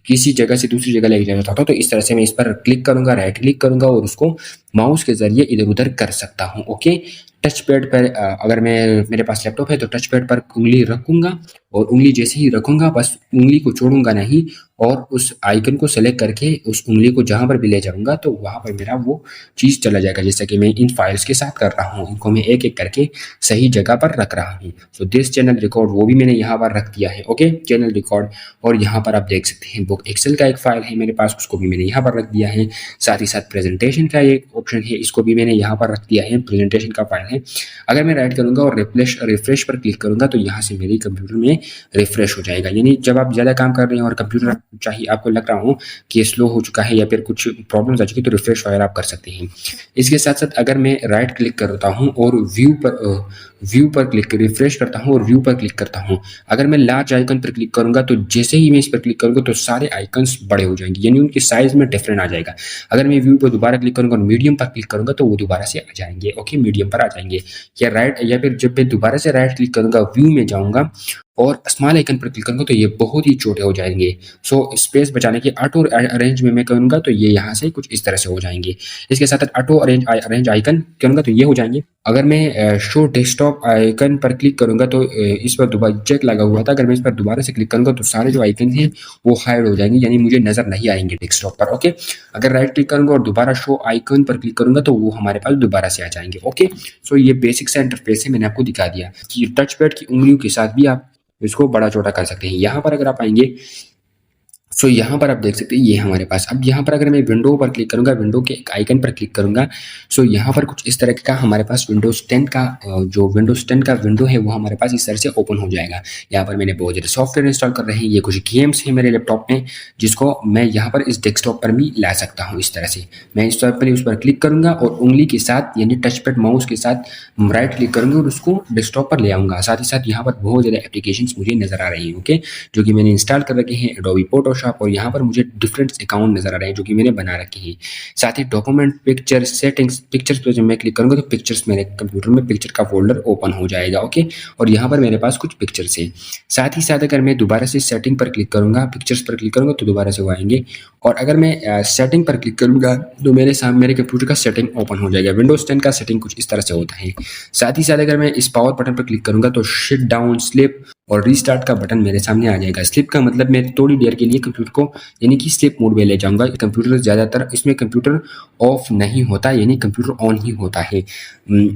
किसी जगह से दूसरी जगह लेके जाना चाहता हूँ तो इस तरह से मैं इस पर क्लिक करूंगा, राइट क्लिक करूंगा और उसको माउस के जरिए इधर उधर कर सकता हूँ। ओके, टच पैड पर अगर मेरे पास लैपटॉप है तो टच पैड पर उंगली रखूंगा और उंगली जैसे ही रखूंगा बस उंगली को छोड़ूंगा नहीं और उस आइकन को सेलेक्ट करके उस उंगली को जहां पर भी ले जाऊंगा तो वहां पर मेरा वो चीज चला जाएगा। जैसा कि मैं इन फाइल्स के साथ कर रहा हूँ, इनको मैं एक एक करके सही जगह पर रख रहा हूँ। सो दिस चैनल रिकॉर्ड वो भी मैंने यहाँ पर रख दिया है। Okay, channel record. और यहाँ पर आप देख सकते हैं बुक एक्सेल का एक फाइल है मेरे पास, उसको भी मैंने यहाँ पर रख दिया है। साथ ही साथ प्रेजेंटेशन का एक ऑप्शन है, इसको भी मैंने यहाँ पर रख दिया है, प्रेजेंटेशन का फाइल है। अगर मैं राइट करूंगा और रिफ्रेश पर क्लिक करूंगा तो यहाँ से मेरे कंप्यूटर में रिफ्रेश हो जाएगा। यानी जब आप ज़्यादा काम कर रहे हैं और कंप्यूटर चाहिए, आपको लग रहा हो कि स्लो हो चुका है या फिर कुछ प्रॉब्लम्स आ चुकी है, तो रिफ्रेश वगैरह आप कर सकते हैं। इसके साथ साथ अगर मैं राइट क्लिक करता हूँ और व्यू पर क्लिक रिफ्रेश करता हूँ और व्यू पर क्लिक करता हूँ, अगर मैं लार्ज आइकन पर क्लिक करूंगा तो जैसे ही मैं इस पर क्लिक करूंगा तो सारे आइकन्स बड़े हो जाएंगे, यानी उनकी साइज में डिफरेंट आ जाएगा। अगर मैं व्यू पर दोबारा क्लिक करूंगा और मीडियम पर क्लिक करूंगा तो वो दोबारा से आ जाएंगे। ओके, मीडियम पर आ जाएंगे। या राइट, या फिर जब मैं दोबारा से राइट क्लिक करूंगा, व्यू में जाऊंगा और स्मॉल आइकन पर क्लिक करूंगा तो ये बहुत ही छोटे हो जाएंगे। सो स्पेस बचाने के ऑटो अरेंज में मैं करूंगा तो ये यहाँ से कुछ इस तरह से हो जाएंगे। इसके साथ ऑटो अरेंज आइकन करूंगा तो ये हो जाएंगे। अगर मैं शो डेस्कटॉप आइकन पर क्लिक करूंगा तो इस पर दोबारा चेक लगा हुआ था, अगर मैं इस पर दोबारा से क्लिक करूंगा तो सारे जो आइकन हैं वो हाइड हो जाएंगे, यानी मुझे नजर नहीं आएंगे डेस्कटॉप पर। ओके, अगर राइट क्लिक करूंगा और दोबारा शो आइकन पर क्लिक करूंगा तो वो हमारे पास दोबारा से आ जाएंगे। ओके, सो ये बेसिक सा इंटरफेस है, मैंने आपको दिखा दिया कि टच पैड की उंगलियों के साथ भी आप इसको बड़ा छोटा कर सकते हैं। यहाँ पर अगर आप आएंगे सो यहाँ पर आप देख सकते हैं ये हमारे पास। अब यहाँ पर अगर मैं विंडो पर क्लिक करूंगा, विंडो के एक आइकन पर क्लिक करूंगा, सो यहाँ पर कुछ इस तरह का हमारे पास विंडोज 10 का जो विंडोज 10 का विंडो है वो हमारे पास इस तरह से ओपन हो जाएगा। यहाँ पर मैंने बहुत ज़्यादा सॉफ्टवेयर इंस्टॉल कर रहे हैं, ये कुछ गेम्स हैं मेरे लैपटॉप में जिसको मैं यहाँ पर इस डेस्कटॉप पर भी ला सकता हूँ। इस तरह से मैं इस पर उस पर क्लिक करूंगा और उंगली के साथ यानी टच पैड माउस के साथ राइट क्लिक करूंगा और उसको डेस्कटॉप पर ले आऊँगा। साथ ही साथ यहाँ पर बहुत ज़्यादा एप्लीकेशन मुझे नजर आ रही हैं, ओके, जो कि मैंने इंस्टॉल कर रखे हैं, एडोबी फोटोशॉप, और यहाँ पर मुझे डिफरेंट अकाउंट नजर आ रहे हैं जो कि मैंने बना रखे हैं। साथ ही डॉक्यूमेंट, पिक्चर, सेटिंग्स, पिक्चर्स पे जब मैं क्लिक करूंगा तो पिक्चर्स मेरे कंप्यूटर में पिक्चर का फोल्डर ओपन हो जाएगा। ओके, और यहाँ पर मेरे पास कुछ पिक्चर्स हैं। साथ ही साथ अगर मैं दोबारा से सेटिंग पर क्लिक करूंगा, पिक्चर्स पर क्लिक करूंगा तो दोबारा से वो आएंगे। और अगर मैं सेटिंग पर क्लिक करूंगा तो मेरे सामने मेरे कंप्यूटर का सेटिंग ओपन हो जाएगा। विंडोज 10 का सेटिंग कुछ इस तरह से होता है। साथ ही साथ अगर मैं इस पावर बटन पर क्लिक करूंगा तो शिट डाउन, स्लिप और रीस्टार्ट का बटन मेरे सामने आ जाएगा। स्लिप का मतलब मैं थोड़ी देर के लिए कंप्यूटर को यानी कि स्लिप मोड में ले जाऊंगा। कंप्यूटर ज़्यादातर इसमें कंप्यूटर ऑफ नहीं होता, यानी कंप्यूटर ऑन ही होता है।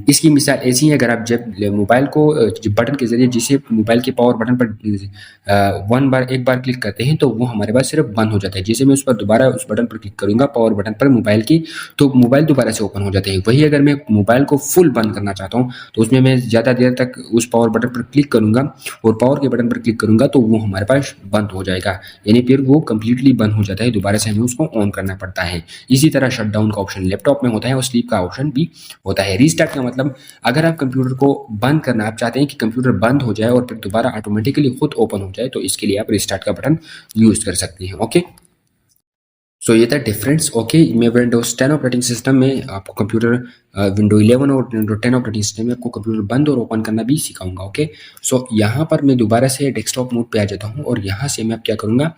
इसकी मिसाल ऐसी है, अगर आप जब मोबाइल को बटन के जरिए जिसे मोबाइल के पावर बटन पर एक बार क्लिक करते हैं तो वो हमारे पास सिर्फ बंद हो जाता है। जैसे मैं उस पर दोबारा उस बटन पर क्लिक करूंगा, पावर बटन पर मोबाइल की, तो मोबाइल दोबारा से ओपन हो जाते हैं। वही अगर मैं मोबाइल को फुल बंद करना चाहता हूँ तो उसमें मैं ज़्यादा देर तक उस पावर बटन पर क्लिक करूंगा और पावर के बटन पर क्लिक करूंगा तो वो हमारे पास बंद हो जाएगा, यानी फिर वो कंप्लीटली बंद हो जाता है, दोबारा से हमें उसको ऑन करना पड़ता है। इसी तरह शटडाउन का ऑप्शन लैपटॉप में होता है और स्लीप का ऑप्शन भी होता है। रीस्टार्ट का मतलब अगर आप कंप्यूटर को बंद करना, आप चाहते हैं कि कंप्यूटर बंद हो जाए और फिर दोबारा ऑटोमेटिकली खुद ओपन हो जाए, तो इसके लिए आप रिस्टार्ट का बटन यूज कर सकते हैं। ओके, सो ये था डिफरेंस। ओके, मैं विंडोज 10 ऑपरेटिंग सिस्टम में आपको कंप्यूटर विंडो 11 और विंडो 10 ऑपरेटिंग सिस्टम में आपको कंप्यूटर बंद और ओपन करना भी सिखाऊंगा। ओके, सो यहाँ पर मैं दोबारा से डेस्कटॉप मोड पे आ जाता हूँ और यहाँ से मैं अब क्या करूँगा,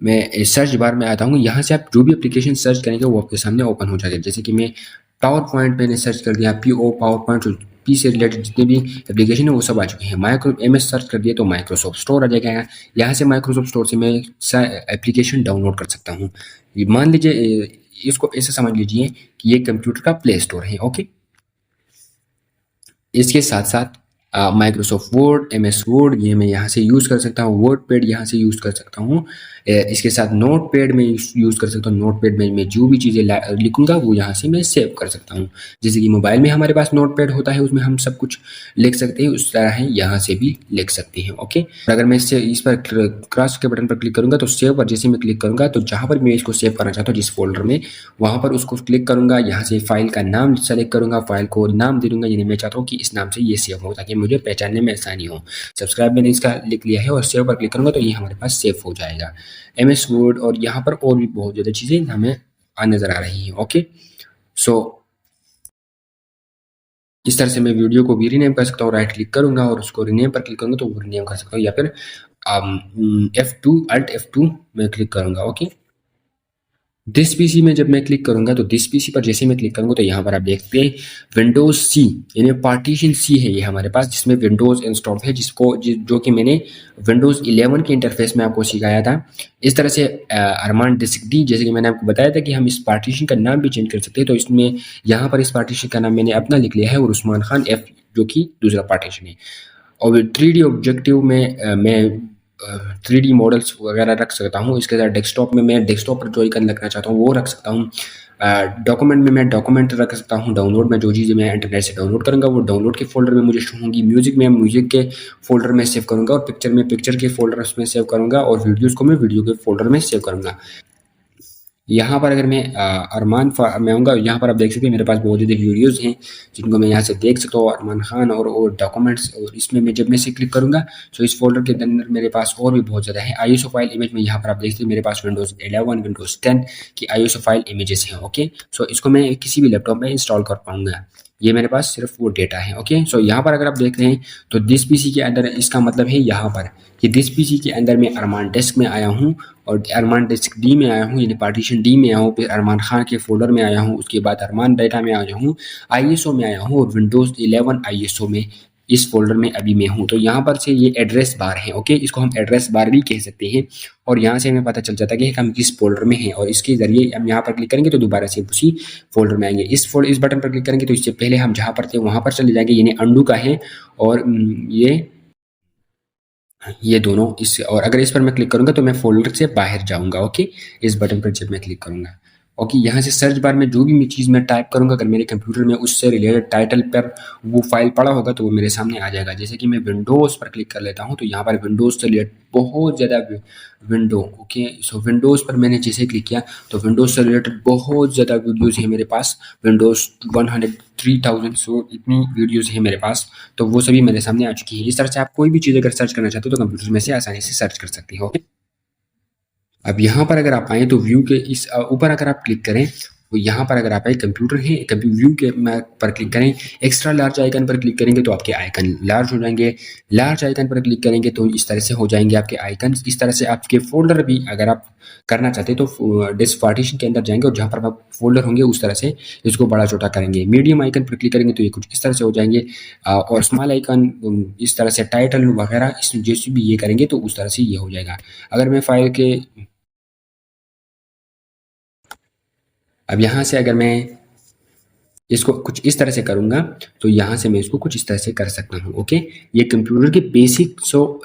मैं सर्च बार में आता हूँ। यहाँ से आप जो भी एप्लीकेशन सर्च करेंगे वो आपके सामने ओपन हो जाएगा। जैसे कि मैं पावर पॉइंट मैंने सर्च कर दिया, पावर पॉइंट, पी से रिलेटेड जितने भी एप्लीकेशन है वो सब आ चुके हैं। MS सर्च कर दिया तो माइक्रोसॉफ्ट स्टोर आ जाएगा। यहाँ से माइक्रोसॉफ्ट स्टोर से मैं एप्लीकेशन डाउनलोड कर सकता हूँ। मान लीजिए, इसको ऐसे समझ लीजिए कि ये कंप्यूटर का प्ले स्टोर है। ओके, इसके साथ साथ माइक्रोसॉफ्ट वर्ड, MS वर्ड ये मैं यहाँ से यूज़ कर सकता हूँ। वर्ड पैड यहाँ से यूज़ कर सकता हूँ। इसके साथ नोट पैड में यूज़ कर सकता हूँ। नोट पैड में मैं जो भी चीज़ें लिखूंगा वो यहाँ से मैं सेव कर सकता हूँ। जैसे कि मोबाइल में हमारे पास नोट पैड होता है, उसमें हम सब कुछ लिख सकते हैं, उस तरह है यहाँ से भी लिख सकते हैं। ओके, अगर मैं इस पर क्रॉस के बटन पर क्लिक करूँगा तो सेव पर जैसे मैं क्लिक करूँगा तो जहाँ पर मैं इसको सेव करना चाहता हूँ जिस फोल्डर में, वहाँ पर उसको क्लिक करूँगा। यहाँ से फाइल का नाम सेलेक्ट करूँगा, फाइल को नाम दे दूँगा, यानी मैं चाहता हूँ कि इस नाम से ये सेव हो ताकि मुझे पहचानने में आसानी हो। सब्सक्राइब मैंने इसका लिख लिया है और सेव पर क्लिक करूँगा तो ये हमारे पास सेव हो जाएगा। MS वर्ड और यहाँ पर और भी बहुत ज़्यादा चीज़ें हमें नज़र आ रही हैं। ओके, सो इस तरह से मैं वीडियो को भी रीनेम कर सकता हूँ। राइट क्लिक करूँगा और उसको रीनेम पर क्लिक करूँगा तो वो रीनेम कर सकता हूँ, या फिर F2 Alt F2 में क्लिक करूँगा। ओके, दिस पीसी में जब मैं क्लिक करूंगा तो दिस पीसी पर जैसे मैं क्लिक करूंगा तो यहाँ पर आप देखते हैं विंडोज सी, यानी पार्टीशन सी है ये हमारे पास, जिसमें विंडोज इंस्टॉल है, जो कि मैंने विंडोज 11 के इंटरफेस में आपको सिखाया था। इस तरह से अरमान डिस्क डी, जैसे कि मैंने आपको बताया था कि हम इस पार्टीशन का नाम भी चेंज कर सकते हैं, तो इसमें यहाँ पर इस पार्टीशन का नाम मैंने अपना लिख लिया है और उस्मान खान एफ, जो कि दूसरा पार्टीशन है। और 3D ऑब्जेक्टिव में मैं 3D मॉडल्स वगैरह रख सकता हूँ। इसके साथ डेस्कटॉप में मैं डेस्कटॉप पर जो आइकन रखना चाहता हूँ वो रख सकता हूँ। डॉक्यूमेंट में मैं डॉक्यूमेंट रख सकता हूँ। डाउनलोड में जो चीज़ें मैं इंटरनेट से डाउनलोड करूँगा वो डाउनलोड के फोल्डर में मुझे शो होंगी। म्यूजिक में म्यूजिक के फोल्डर में सेव करूँगा, और पिक्चर में पिक्चर के फोल्डर में सेव करूँगा, और वीडियोज़ को मैं वीडियो के फोल्डर में सेव करूँगा। यहाँ पर अगर मैं मैं आऊँगा, यहाँ पर आप देख सकते हैं मेरे पास बहुत ज़्यादा वीडियोज़ हैं जिनको मैं यहाँ से देख सकता हूँ, अरमान खान और डॉक्यूमेंट्स। और इसमें मैं जब मैं से क्लिक करूँगा तो इस फोल्डर के अंदर मेरे पास और भी बहुत ज़्यादा है। आईएसओ फाइल इमेज में यहाँ पर आप देख सकते हैं मेरे पास विंडोज़ 11 विंडोज़ 10 की आईएसओ फाइल इमेजेस हैं। ओके, सो इसको मैं किसी भी लैपटॉप में इंस्टॉल कर पाऊँगा। ये मेरे पास सिर्फ वो डेटा है। ओके, सो यहाँ पर अगर आप देख रहे हैं तो दिस पीसी के अंदर, इसका मतलब है यहाँ पर कि दिस पीसी के अंदर मैं अरमान डेस्क में आया हूँ और अरमान डेस्क डी में आया हूँ, यानी पार्टीशन डी में आया हूँ, फिर अरमान खान के फोल्डर में आया हूँ, उसके बाद अरमान डेटा में आया हूँ, आईएसओ में आया हूँ, और विंडोज़ 11 आईएसओ में इस फोल्डर में अभी मैं हूँ। तो यहाँ पर से ये एड्रेस बार है। ओके, इसको हम एड्रेस बार भी कह सकते हैं, और यहाँ से हमें पता चल जाता है कि हम किस फोल्डर में हैं, और इसके ज़रिए हम यहाँ पर क्लिक करेंगे तो दोबारा से उसी फोल्डर में आएंगे। इस बटन पर क्लिक करेंगे तो इससे पहले हम जहाँ पर थे वहाँ पर चले जाएंगे, यानी अंडू का है, और ये दोनों इस, और अगर इस पर मैं क्लिक करूंगा तो मैं फोल्डर से बाहर जाऊंगा। ओके, इस बटन पर जब मैं क्लिक करूंगा, ओके, यहाँ से सर्च बार में जो भी मैं चीज़ मैं टाइप करूंगा, अगर मेरे कंप्यूटर में उससे रिलेटेड टाइटल पर वो फाइल पड़ा होगा तो वो मेरे सामने आ जाएगा। जैसे कि मैं विंडोज़ पर क्लिक कर लेता हूँ तो यहाँ पर विंडोज़ से रिलेटेड बहुत ज़्यादा विंडो, ओके, सो विंडोज़ पर मैंने जैसे क्लिक किया तो विंडोज़ से रिलेटेड बहुत ज़्यादा वीडियोज़ है मेरे पास, विंडोज़ 103,000, सो इतनी वीडियोज़ है मेरे पास, तो वो सभी मेरे सामने आ चुकी है। इस तरह से आप कोई भी चीज़ अगर सर्च करना चाहते हो तो कंप्यूटर में से आसानी से सर्च कर सकते हो। अब यहाँ पर अगर आप आएँ तो व्यू के इस ऊपर अगर आप क्लिक करें तो यहाँ पर अगर आप आए कंप्यूटर है, कभी व्यू के पर क्लिक करें, एक्स्ट्रा लार्ज आइकन पर क्लिक करेंगे तो आपके आइकन लार्ज हो जाएंगे। लार्ज आइकन पर क्लिक करेंगे तो इस तरह से हो जाएंगे आपके आइकन। इस तरह से आपके फोल्डर भी अगर आप करना चाहते हैं तो डिस्क पार्टीशन के अंदर जाएंगे और जहाँ पर आप फोल्डर होंगे उस तरह से इसको बड़ा छोटा करेंगे। मीडियम आइकन पर क्लिक करेंगे तो ये कुछ इस तरह से हो जाएंगे, और स्मॉल आइकन इस तरह से टाइटल वगैरह इस जैसे भी ये करेंगे तो उस तरह से ये हो जाएगा। अगर मैं फाइल के अब यहाँ से अगर मैं इसको कुछ इस तरह से करूँगा तो यहाँ से मैं इसको कुछ इस तरह से कर सकता हूँ। ओके, ये कंप्यूटर के बेसिक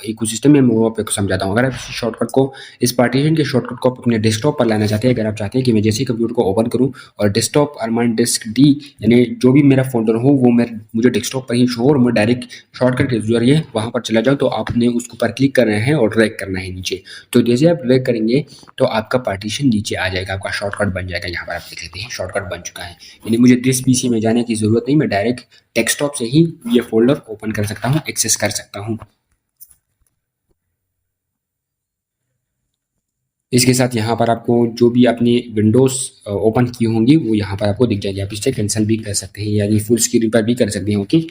इकोसिस्टम में मैं वो आपको समझाता हूँ। अगर आप इस शॉर्टकट को, इस पार्टीशन के शॉर्टकट को अपने डेस्कटॉप पर लाना चाहते हैं, अगर आप चाहते हैं कि मैं जैसे ही कंप्यूटर को ओपन करूँ और डेस्कटॉप अरमान डिस्क डी, यानी जो भी मेरा फोल्डर हो वो मुझे डेस्कटॉप पर ही शो हो और मैं डायरेक्ट शॉर्टकट के जरिए वहाँ पर चला जाऊँ, तो आपने उसको पर क्लिक करना है और ड्रैग करना है नीचे। तो जैसे आप ड्रैग करेंगे तो आपका पार्टीशन नीचे आ जाएगा, आपका शॉर्टकट बन जाएगा। यहाँ पर आप देख लेते हैं शॉर्टकट बन चुका है, यानी मुझे दिस पीसी में जाने की ज़रूरत नहीं, मैं डायरेक्ट डेस्कटॉप से ही ये फोल्डर ओपन कर सकता हूँ, एक्सेस कर सकता हूँ। इसके साथ यहाँ पर आपको जो भी अपनी विंडोज़ ओपन की होंगी वो यहाँ पर आपको दिख जाएगी। आप इससे कैंसिल भी कर सकते हैं, यानी फुल स्क्रीन पर भी कर सकते हैं। ओके,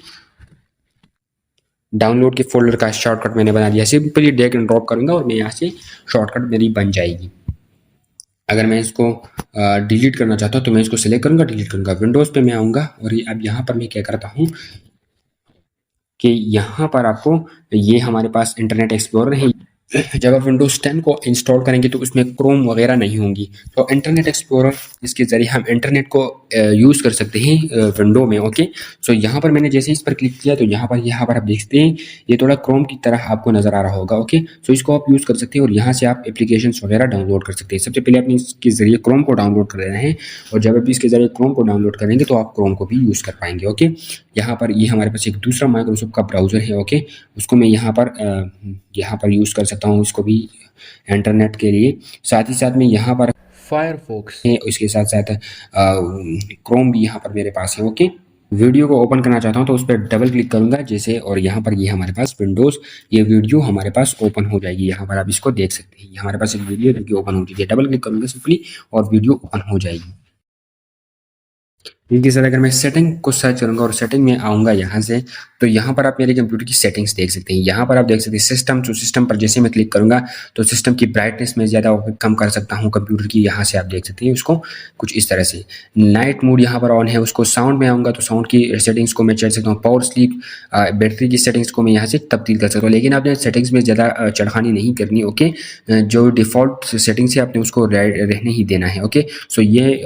डाउनलोड के फोल्डर का शॉर्टकट मैंने बना दिया, सिंपली ड्रैग एंड ड्रॉप करूँगा और मैं यहाँ से शॉर्टकट मेरी बन जाएगी। अगर मैं इसको डिलीट करना चाहता हूँ तो मैं इसको सिलेक्ट करूँगा, डिलीट करूँगा, विंडोज़ पे मैं आऊँगा और अब यहाँ पर मैं क्या करता हूँ कि यहाँ पर आपको ये हमारे पास इंटरनेट एक्सप्लोरर है। जब आप विंडोज़ 10 को इंस्टॉल करेंगे तो उसमें क्रोम वगैरह नहीं होंगी, तो इंटरनेट एक्सप्लोरर इसके ज़रिए हम इंटरनेट को यूज़ कर सकते हैं विंडो में। ओके, सो यहाँ पर मैंने जैसे इस पर क्लिक किया तो यहाँ पर आप देखते हैं ये थोड़ा क्रोम की तरह आपको नज़र आ रहा होगा। ओके, सो इसको आप यूज़ कर सकते हैं और यहाँ से आप एप्लीकेशंस वगैरह डाउनलोड कर सकते हैं। सबसे पहले आपने इसके ज़रिए क्रोम को डाउनलोड कर लेना है, और जब आप इसके ज़रिए क्रोम को डाउनलोड करेंगे तो आप क्रोम को भी यूज़ कर पाएंगे। ओके, यहाँ पर ये हमारे पास एक दूसरा माइक्रोसॉफ्ट का ब्राउज़र है। ओके, उसको मैं यहाँ पर यूज़ कर सकता हूँ, इसको भी इंटरनेट के लिए। साथ ही साथ में यहाँ पर फायरफॉक्स है, इसके साथ साथ क्रोम भी यहाँ पर मेरे पास है। ओके, वीडियो को ओपन करना चाहता हूँ तो उस पर डबल क्लिक करूँगा जैसे, और यहाँ पर ये हमारे पास विंडोज़, ये वीडियो हमारे पास ओपन हो जाएगी। यहाँ पर आप इसको देख सकते हैं, ये हमारे पास एक वीडियो देखिए ओपन हो चुकी है। डबल क्लिक करूँगा सिंपली और वीडियो ओपन हो जाएगी। इनके साथ अगर मैं सेटिंग को सर्च करूंगा और सेटिंग में आऊंगा यहाँ से, तो यहाँ पर आप मेरे कंप्यूटर की सेटिंग्स देख सकते हैं। यहाँ पर आप देख सकते हैं सिस्टम, तो सिस्टम पर जैसे मैं क्लिक करूंगा तो सिस्टम की ब्राइटनेस में ज़्यादा और कम कर सकता हूँ कंप्यूटर की। यहाँ से आप देख सकते हैं उसको कुछ इस तरह से। नाइट मोड यहाँ पर ऑन है, उसको साउंड में आऊँगा तो साउंड की सेटिंग्स को मैं चेंज सकता हूँ। पावर स्लीप, बैटरी की सेटिंग्स को मैं यहाँ से तब्दील कर सकता हूँ, लेकिन आपने सेटिंग्स में ज़्यादा चढ़ानी नहीं करनी। ओके, जो डिफ़ॉल्ट सेटिंग्स है आपने उसको रहने ही देना है। ओके, सो ये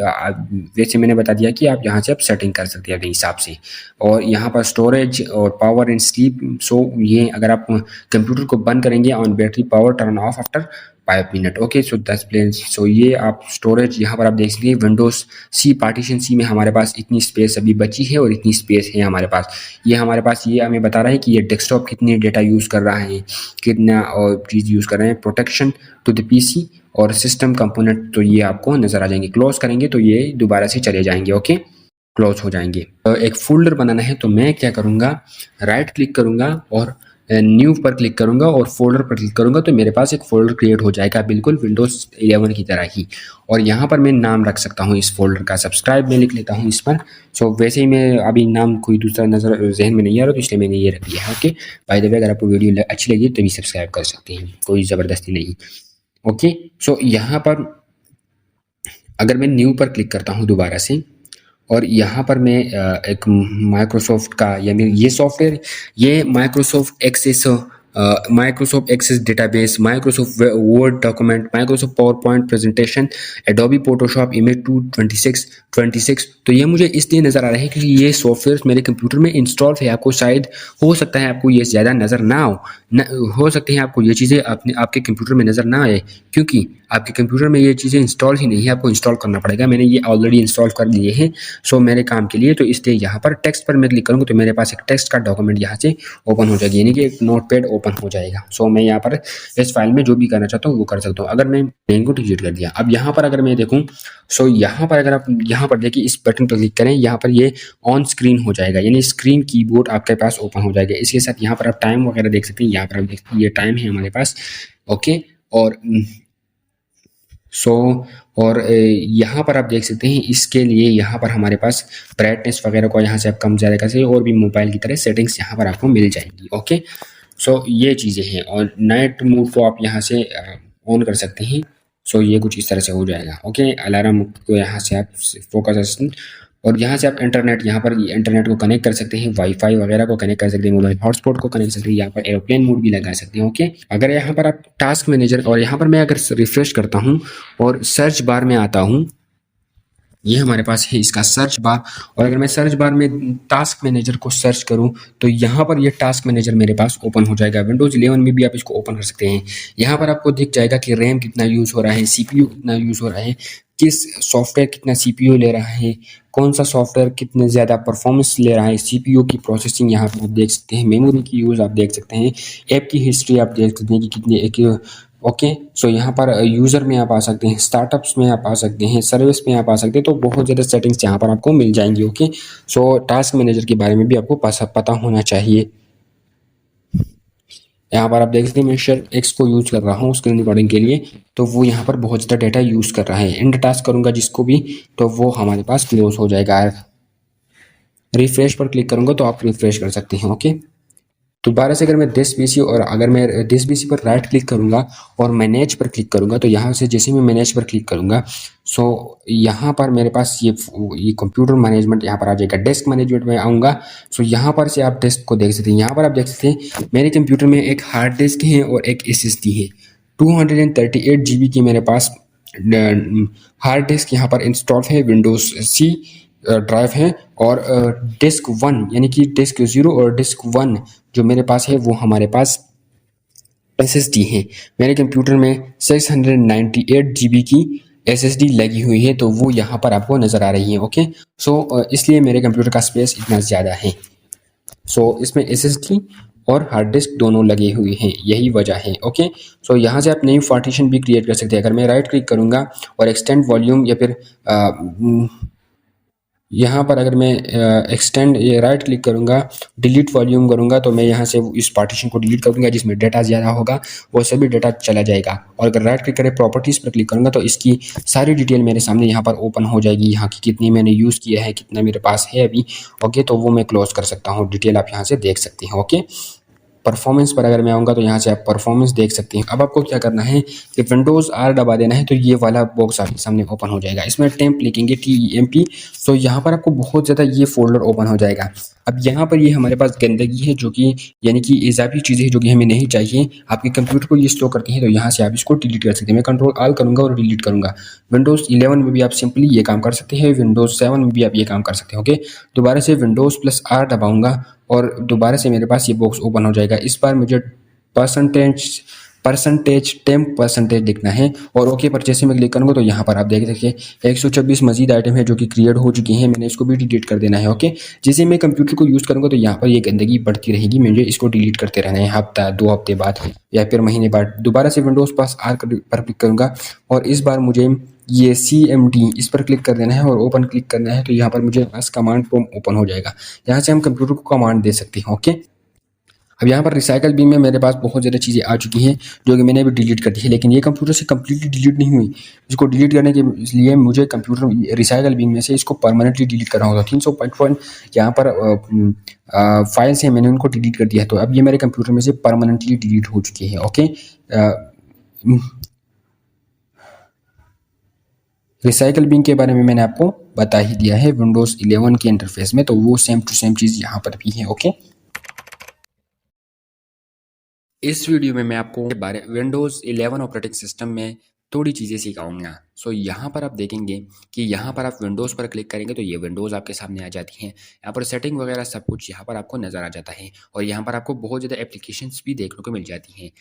वैसे मैंने बता दिया कि आप यहाँ से आप सेटिंग कर सकते हैं अपने हिसाब से। और यहाँ पर स्टोरेज और पावर एंड स्लीप, सो ये अगर आप कंप्यूटर को बंद करेंगे on battery power turn off after 5 minute. Okay, so that's plain. So ये आप स्टोरेज यहाँ पर आप देख सकते हैं विंडोज सी, पार्टीशन सी में हमारे पास इतनी स्पेस अभी बची है और इतनी स्पेस है हमारे पास। ये हमारे पास ये हमें बता रहा है कि ये डेस्कटॉप कितनी डेटा यूज़ कर रहा है, कितना और चीज़ यूज़ कर रहे हैं। प्रोटेक्शन टू द पीसी और सिस्टम कंपोनेंट, तो ये आपको नज़र आ जाएंगे। क्लोज करेंगे तो ये दोबारा से चले जाएंगे। ओके, क्लोज हो जाएंगे। एक फोल्डर बनाना है तो मैं क्या करूँगा, राइट क्लिक करूँगा और न्यू पर क्लिक करूँगा और फोल्डर पर क्लिक करूँगा तो मेरे पास एक फोल्डर क्रिएट हो जाएगा बिल्कुल विंडोज़ 11 की तरह ही। और यहाँ पर मैं नाम रख सकता हूँ इस फोल्डर का, सब्सक्राइब में लिख लेता हूँ इस पर। सो वैसे ही मैं अभी नाम कोई दूसरा नज़र जहन में नहीं आ रहा तो इसलिए मैंने ये रख दिया है। ओके, बाय द वे अगर आपको वीडियो अच्छी लगी तो भी सब्सक्राइब कर सकते हैं, कोई ज़बरदस्ती नहीं। ओके, सो यहाँ पर अगर मैं न्यू पर क्लिक करता हूँ दोबारा से और यहाँ पर मैं एक माइक्रोसॉफ्ट का या मेरे ये सॉफ्टवेयर, ये Microsoft Access database, Microsoft Word document, Microsoft PowerPoint presentation, Adobe Photoshop, image 226, तो ये मुझे इसलिए नज़र आ रहा है क्योंकि ये सॉफ्टवेयर मेरे कंप्यूटर में इंस्टॉल है। आपको शायद हो सकता है आपको ये ज़्यादा नज़र ना हो सकती है आपको ये चीज़ें आपके कंप्यूटर में नज़र ना आए क्योंकि आपके कंप्यूटर में ये चीज़ें इंस्टॉल ही नहीं है, आपको इंस्टॉल करना पड़ेगा। मैंने ये ऑलरेडी इंस्टॉल कर लिए हैं सो मेरे काम के लिए, तो इसलिए यहाँ पर टेक्स्ट पर मैं क्लिक करूँगा तो मेरे पास एक टेक्स्ट का डॉक्यूमेंट यहाँ से ओपन हो जाएगी, यानी कि एक नोटपैड ओपन हो जाएगा। सो मैं यहाँ पर इस फाइल में जो भी करना चाहता हूँ वो कर सकता हूँ। अगर मैं पेन को डिलीट कर दिया, अब यहाँ पर अगर मैं देखूँ सो यहाँ पर अगर आप यहाँ पर देखिए इस बटन पर क्लिक करें, यहाँ पर ये ऑन स्क्रीन हो जाएगा, यानी स्क्रीन कीबोर्ड आपके पास ओपन हो जाएगा। इसके साथ यहाँ पर आप टाइम वगैरह देख सकते हैं, यहाँ पर आप देख सकते हैं ये टाइम है हमारे पास। ओके, और और यहाँ पर आप देख सकते हैं इसके लिए यहाँ पर हमारे पास ब्राइटनेस वगैरह को यहाँ से आप कम ज़्यादा कर सकते हैं और भी मोबाइल की तरह सेटिंग्स यहाँ पर आपको मिल जाएंगी। ओके, सो ये चीज़ें हैं और नाइट मोड को आप यहाँ से ऑन कर सकते हैं। सो ये कुछ इस तरह से हो जाएगा। ओके, अलार्म को यहाँ से आप फोकस असिस्टेंट और यहाँ से आप इंटरनेट, यहाँ पर इंटरनेट को कनेक्ट कर सकते हैं, वाईफाई वगैरह को कनेक्ट कर सकते हैं, मोबाइल हॉटस्पॉट को कनेक्ट कर सकते हैं, यहाँ पर एरोप्लेन मोड भी लगा सकते हैं। ओके, अगर यहाँ पर आप टास्क मैनेजर और यहाँ पर मैं अगर रिफ्रेश करता हूँ और सर्च बार में आता हूँ, ये हमारे पास है इसका सर्च बार, और अगर मैं सर्च बार में टास्क मैनेजर को सर्च करूं तो यहाँ पर ये टास्क मैनेजर मेरे पास ओपन हो जाएगा। विंडोज़ 11 में भी आप इसको ओपन कर सकते हैं। यहाँ पर आपको दिख जाएगा कि रैम कितना यूज़ हो रहा है, सीपीयू कितना यूज़ हो रहा है, किस सॉफ्टवेयर कितना सीपीयू ले रहा है, कौन सा सॉफ्टवेयर कितने ज़्यादा परफॉर्मेंस ले रहा है, सीपीयू की प्रोसेसिंग यहाँ पर आप देख सकते हैं, मेमोरी की यूज़ आप देख सकते हैं, ऐप की हिस्ट्री आप देख सकते हैं कि कितनी एक। ओके, सो यहाँ पर यूज़र में आप आ सकते हैं, स्टार्टअप्स में आप आ सकते हैं, सर्विस में आप आ सकते हैं, तो बहुत ज़्यादा सेटिंग्स यहाँ पर आपको मिल जाएंगी। ओके, सो टास्क मैनेजर के बारे में भी आपको पता होना चाहिए। यहाँ पर आप देख सकते हैं मैं शेयर एक्स को यूज़ कर रहा हूँ स्क्रीन रिकॉर्डिंग के लिए, तो वो यहाँ पर बहुत ज़्यादा डाटा यूज़ कर रहा है। एंड टास्क करूँगा जिसको भी तो वो हमारे पास क्लोज हो जाएगा। रिफ्रेश पर क्लिक करूँगा तो आप रिफ्रेश कर सकते हैं। ओके, दोबारा से अगर मैं दिस पीसी और अगर मैं दिस पीसी पर राइट क्लिक करूंगा और मैनेज पर क्लिक करूंगा तो यहाँ से जैसे मैं मैनेज पर क्लिक करूंगा सो यहाँ पर मेरे पास ये कंप्यूटर मैनेजमेंट यहाँ पर आ जाएगा। डेस्क मैनेजमेंट में आऊँगा सो यहाँ पर से आप डेस्क को देख सकते हैं। यहाँ पर आप देख सकते हैं मेरे कंप्यूटर में एक हार्ड डिस्क है और एक SSD है। 238 GB की मेरे पास हार्ड डिस्क यहाँ पर इंस्टॉल है, विंडोज C ड्राइव है, और डिस्क 1 यानी कि डिस्क 0 और डिस्क 1 जो मेरे पास है वो हमारे पास SSD है। मेरे कंप्यूटर में 698 GB की SSD लगी हुई है, तो वो यहाँ पर आपको नज़र आ रही है। ओके, सो इसलिए मेरे कंप्यूटर का स्पेस इतना ज़्यादा है। सो इसमें SSD और हार्ड डिस्क दोनों लगे हुए हैं, यही वजह है। ओके, सो यहाँ से आप नई पार्टीशन भी क्रिएट कर सकते हैं। अगर मैं राइट क्लिक करूँगा और एक्सटेंड वॉल्यूम या फिर यहाँ पर अगर मैं एक्सटेंड ये राइट क्लिक करूँगा, डिलीट वॉल्यूम करूँगा, तो मैं यहाँ से इस पार्टीशन को डिलीट करूँगा जिसमें डाटा ज़्यादा होगा, वो सभी डाटा चला जाएगा। और अगर राइट क्लिक करें प्रॉपर्टीज़ पर क्लिक करूँगा तो इसकी सारी डिटेल मेरे सामने यहाँ पर ओपन हो जाएगी। यहाँ की कितनी मैंने यूज़ किया है, कितना मेरे पास है अभी, ओके, तो वो मैं क्लोज कर सकता हूँ। डिटेल आप यहाँ से देख सकते हैं, ओके। परफॉर्मेंस पर अगर मैं आऊँगा तो यहाँ से आप परफॉर्मेंस देख सकते हैं। अब आपको क्या करना है कि विंडोज़ आर दबा देना है, तो ये वाला बॉक्स आपके सामने ओपन हो जाएगा। इसमें टेम्प लिखेंगे TEMP, तो यहाँ पर आपको बहुत ज़्यादा ये फोल्डर ओपन हो जाएगा। अब यहाँ पर ये हमारे पास गंदगी है, जो कि यानी कि इजाफी चीज़ें हैं जो कि हमें नहीं चाहिए, आपके कंप्यूटर को ये स्टोर करती हैं, तो यहाँ से आप इसको डिलीट कर सकते हैं। मैं कंट्रोल ऑल करूँगा और डिलीट करूँगा। विंडोज़ 11 में भी आप सिंपली ये काम कर सकते हैं, विंडोज़ 7 में भी आप ये काम कर सकते हैं, ओके। दोबारा से विंडोज़ प्लस आर दबाऊँगा और दोबारा से मेरे पास ये बॉक्स ओपन हो जाएगा। इस बार मुझे परसेंटेज टेम्प परसेंटेज लिखना है और ओके पर जैसे मैं क्लिक करूँगा तो यहाँ पर आप देख सकते हैं 126 मजीद आइटम है जो कि क्रिएट हो चुकी हैं। मैंने इसको भी डिलीट कर देना है, ओके। जैसे मैं कंप्यूटर को यूज़ करूँगा तो यहाँ पर ये गंदगी बढ़ती रहेगी, मुझे इसको डिलीट करते रहना है हफ्ता 2 हफ्ते बाद या फिर महीने बाद। दोबारा से विंडोज़ प्लस आर पर क्लिक करूँगा और इस बार मुझे ये CMD इस पर क्लिक कर देना है और ओपन क्लिक करना है, तो यहाँ पर मुझे बस कमांड प्रॉम्प्ट ओपन हो जाएगा। यहाँ से हम कंप्यूटर को कमांड दे सकते हैं, ओके। अब यहाँ पर रिसाइकल बिन में मेरे पास बहुत ज़्यादा चीज़ें आ चुकी हैं जो कि मैंने अभी डिलीट कर दी है, लेकिन ये कंप्यूटर से कम्प्लीटली डिलीट नहीं हुई। इसको डिलीट करने के लिए मुझे कंप्यूटर रिसाइकल बिन में से इसको परमानेंटली डिलीट करना होगा। 300.1 यहाँ पर फाइल्स हैं, मैंने उनको डिलीट कर दिया है, तो अब ये मेरे कंप्यूटर में से परमानेंटली डिलीट हो चुकी है, ओके। रिसाइकल बिन के बारे में मैंने आपको बता ही दिया है विंडोज़ 11 के इंटरफेस में, तो वो सेम टू सेम चीज़ यहाँ पर भी है, ओके। इस वीडियो में मैं आपको बारे विंडोज़ 11 ऑपरेटिंग सिस्टम में थोड़ी चीज़ें सिखाऊंगा। सो यहाँ पर आप देखेंगे कि यहाँ पर आप विंडोज़ पर क्लिक करेंगे तो ये विंडोज़ आपके सामने आ जाती हैं। यहाँ पर सेटिंग वगैरह सब कुछ यहाँ पर आपको नज़र आ जाता है और यहाँ पर आपको बहुत ज़्यादा एप्लीकेशंस भी देखने को मिल जाती हैं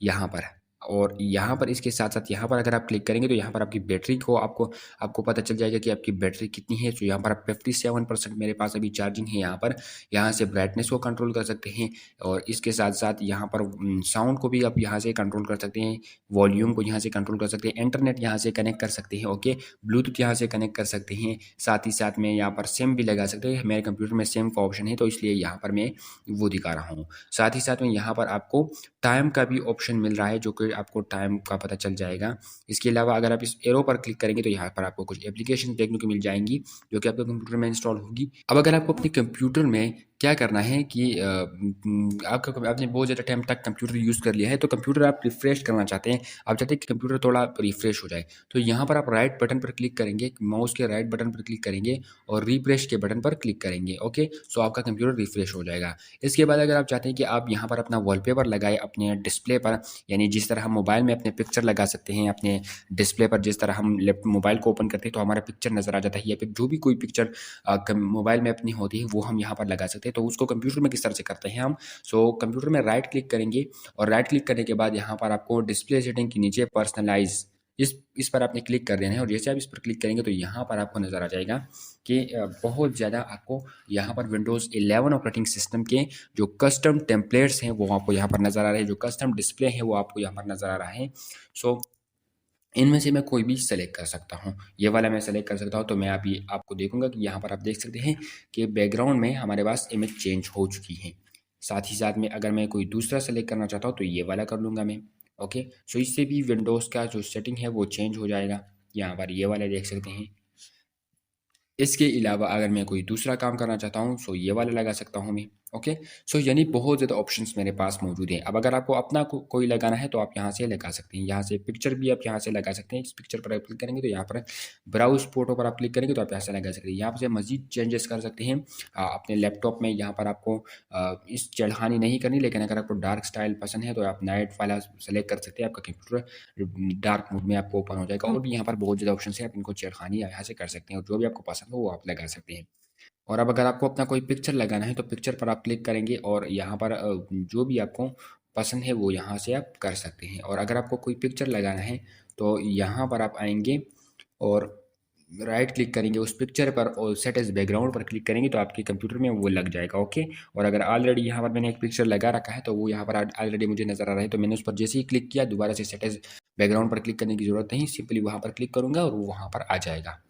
यहाँ पर। और यहाँ पर इसके साथ-साथ यहाँ पर अगर आप क्लिक करेंगे तो यहाँ पर आपकी बैटरी को आपको आपको पता चल जाएगा कि आपकी बैटरी कितनी है। तो यहाँ पर आप 57% मेरे पास अभी चार्जिंग है यहाँ पर। यहाँ से ब्राइटनेस को कंट्रोल कर सकते हैं और इसके साथ-साथ यहाँ पर साउंड को भी आप यहाँ से कंट्रोल कर सकते हैं, वॉल्यूम को यहाँ से कंट्रोल कर सकते हैं, इंटरनेट यहाँ से कनेक्ट कर सकते हैं, ओके। ब्लूटूथ यहाँ से कनेक्ट कर सकते हैं, साथ ही साथ में यहाँ पर सिम भी लगा सकते हैं। मेरे कंप्यूटर में सिम का ऑप्शन है तो इसलिए यहाँ पर मैं वो दिखा रहा हूँ। साथ ही साथ में यहाँ पर आपको टाइम का भी ऑप्शन मिल रहा है जो कि आपको टाइम का पता चल जाएगा। इसके अलावा अगर आप इस एरो पर क्लिक करेंगे तो यहाँ पर आपको कुछ एप्लीकेशन देखने को मिल जाएंगी जो कि आपके कंप्यूटर में इंस्टॉल होगी। अब अगर आपको अपने कंप्यूटर में क्या करना है कि आपने बहुत ज़्यादा टाइम तक कंप्यूटर यूज़ कर लिया है तो कंप्यूटर आप रिफ्रेश करना चाहते हैं, आप चाहते हैं कि कंप्यूटर थोड़ा रिफ्रेश हो जाए, तो यहाँ पर आप राइट बटन पर क्लिक करेंगे, माउस के राइट बटन पर क्लिक करेंगे और रिफ्रेश के बटन पर क्लिक करेंगे, ओके। सो आपका कंप्यूटर रिफ्रेश हो जाएगा। इसके बाद अगर आप चाहते हैं कि आप यहाँ पर अपना वॉलपेपर लगाए अपने डिस्प्ले पर, यानी जिस तरह हम मोबाइल में अपने पिक्चर लगा सकते हैं अपने डिस्प्ले पर, जिस तरह हम मोबाइल को ओपन करते हैं तो हमारा पिक्चर नज़र आ जाता है या फिर जो भी कोई पिक्चर मोबाइल में अपनी होती है वो हम यहाँ पर लगा सकते हैं। तो उसको कंप्यूटर में किस तरह से करते हैं हम, सो कंप्यूटर में राइट क्लिक करेंगे और राइट क्लिक करने के बाद यहाँ पर आपको डिस्प्ले सेटिंग के नीचे पर्सनलाइज इस पर आपने क्लिक कर देना है और जैसे आप इस पर क्लिक करेंगे तो यहाँ पर आपको नज़र आ जाएगा कि बहुत ज़्यादा आपको यहाँ पर विंडोज़ 11 ऑपरेटिंग सिस्टम के जो कस्टम टेम्पलेट्स हैं वो आपको यहाँ पर नज़र आ रहे हैं, जो कस्टम डिस्प्ले है वो आपको यहाँ पर नज़र आ रहा है। सो इनमें से मैं कोई भी सेलेक्ट कर सकता हूँ, ये वाला मैं सेलेक्ट कर सकता हूँ। तो मैं अभी आपको देखूंगा कि यहाँ पर आप देख सकते हैं कि बैकग्राउंड में हमारे पास इमेज चेंज हो चुकी है। साथ ही साथ में अगर मैं कोई दूसरा सेलेक्ट करना चाहता हूँ तो ये वाला कर लूँगा मैं, ओके। सो इससे भी विंडोज़ का जो सेटिंग है वो चेंज हो जाएगा। यहाँ पर ये वाला देख सकते हैं। इसके अलावा अगर मैं कोई दूसरा काम करना चाहता हूँ सो ये वाला लगा सकता हूँ मैं, ओके। सो यानी बहुत ज़्यादा ऑप्शंस मेरे पास मौजूद हैं। अब अगर आपको अपना कोई लगाना है तो आप यहाँ से लगा सकते हैं। यहाँ से पिक्चर भी आप यहाँ से लगा सकते हैं। इस पिक्चर पर आप क्लिक करेंगे तो यहाँ पर ब्राउज फोटो पर आप क्लिक करेंगे तो आप यहाँ से लगा सकते हैं। यहाँ से मजीद चेंजेस कर सकते हैं अपने लैपटॉप में। यहाँ पर आपको इस चढ़ानी नहीं करनी, लेकिन अगर आपको डार्क स्टाइल पसंद है तो आप नाइट वाला सेलेक्ट कर सकते हैं। आपका कंप्यूटर डार्क मोड में आपको ओपन हो जाएगा। और भी यहाँ पर बहुत ज़्यादा ऑप्शन है, आप इनको छेड़खानी यहाँ से कर सकते हैं और जो भी आपको पसंद हो वो आप लगा सकते हैं। और अब अगर आपको अपना कोई पिक्चर लगाना है तो पिक्चर पर आप क्लिक करेंगे और यहाँ पर जो भी आपको पसंद है वो यहाँ से आप कर सकते हैं। और अगर आपको कोई पिक्चर लगाना है तो यहाँ पर आप आएंगे और राइट क्लिक करेंगे उस पिक्चर पर और सेट एज बैकग्राउंड पर क्लिक करेंगे तो आपके कंप्यूटर में वो लग जाएगा, ओके। और अगर ऑलरेडी यहाँ पर मैंने एक पिक्चर लगा रखा है तो वो यहाँ पर ऑलरेडी मुझे नज़र आ रहा है, तो मैंने उस पर जैसे ही क्लिक किया दोबारा से सेट एज बैकग्राउंड पर क्लिक करने की ज़रूरत नहीं, सिंपली वहाँ पर क्लिक करूँगा और वो वहाँ पर आ जाएगा।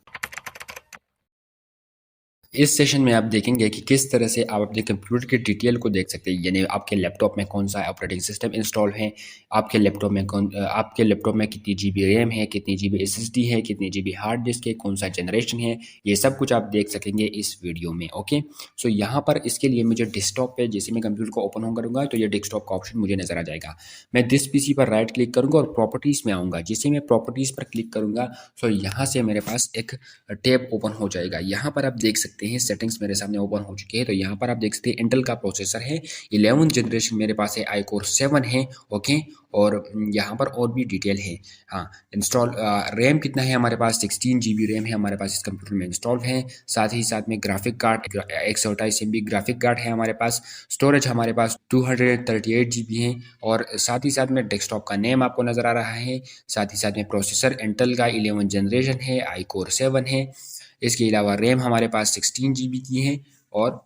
इस सेशन में आप देखेंगे कि किस तरह से आप अपने कंप्यूटर के डिटेल को देख सकते हैं, यानी आपके लैपटॉप में कौन सा ऑपरेटिंग सिस्टम इंस्टॉल है, आपके लैपटॉप में कितनी जीबी रैम है, कितनी जीबी एसएसडी है, कितनी जीबी हार्ड डिस्क है, कौन सा जनरेशन है, ये सब कुछ आप देख सकेंगे इस वीडियो में। ओके, सो यहाँ पर इसके लिए मुझे डेस्कटॉप पे जैसे मैं कंप्यूटर को ओपन होम करूँगा तो ये डेस्कटॉप का ऑप्शन मुझे नजर आ जाएगा। मैं दिस पीसी पर राइट क्लिक करूँगा और प्रॉपर्टीज़ में आऊँगा। जैसे मैं प्रॉपर्टीज़ पर क्लिक करूँगा तो यहाँ से मेरे पास एक टैब ओपन हो जाएगा। यहाँ पर आप देख सकते हैं सेटिंग्स मेरे सामने ओपन हो चुकी है। तो यहाँ पर आप देख सकते हैं इंटेल का प्रोसेसर है, 11th जनरेशन मेरे पास है, आई कोर 7 है। ओके, और यहाँ पर और भी डिटेल है। हाँ, इंस्टॉल रैम कितना है हमारे पास, 16 GB रैम है हमारे पास इस कंप्यूटर में इंस्टॉल है। साथ ही साथ में graphic card 128 MB graphic card है हमारे पास। स्टोरेज हमारे पास 238 GB है। और साथ ही साथ में डेस्कटॉप का नेम आपको नज़र आ रहा है। साथ ही साथ में प्रोसेसर इंटेल का 11th जनरेशन है, आई कोर 7 है। इसके अलावा रैम हमारे पास 16 GB की है। और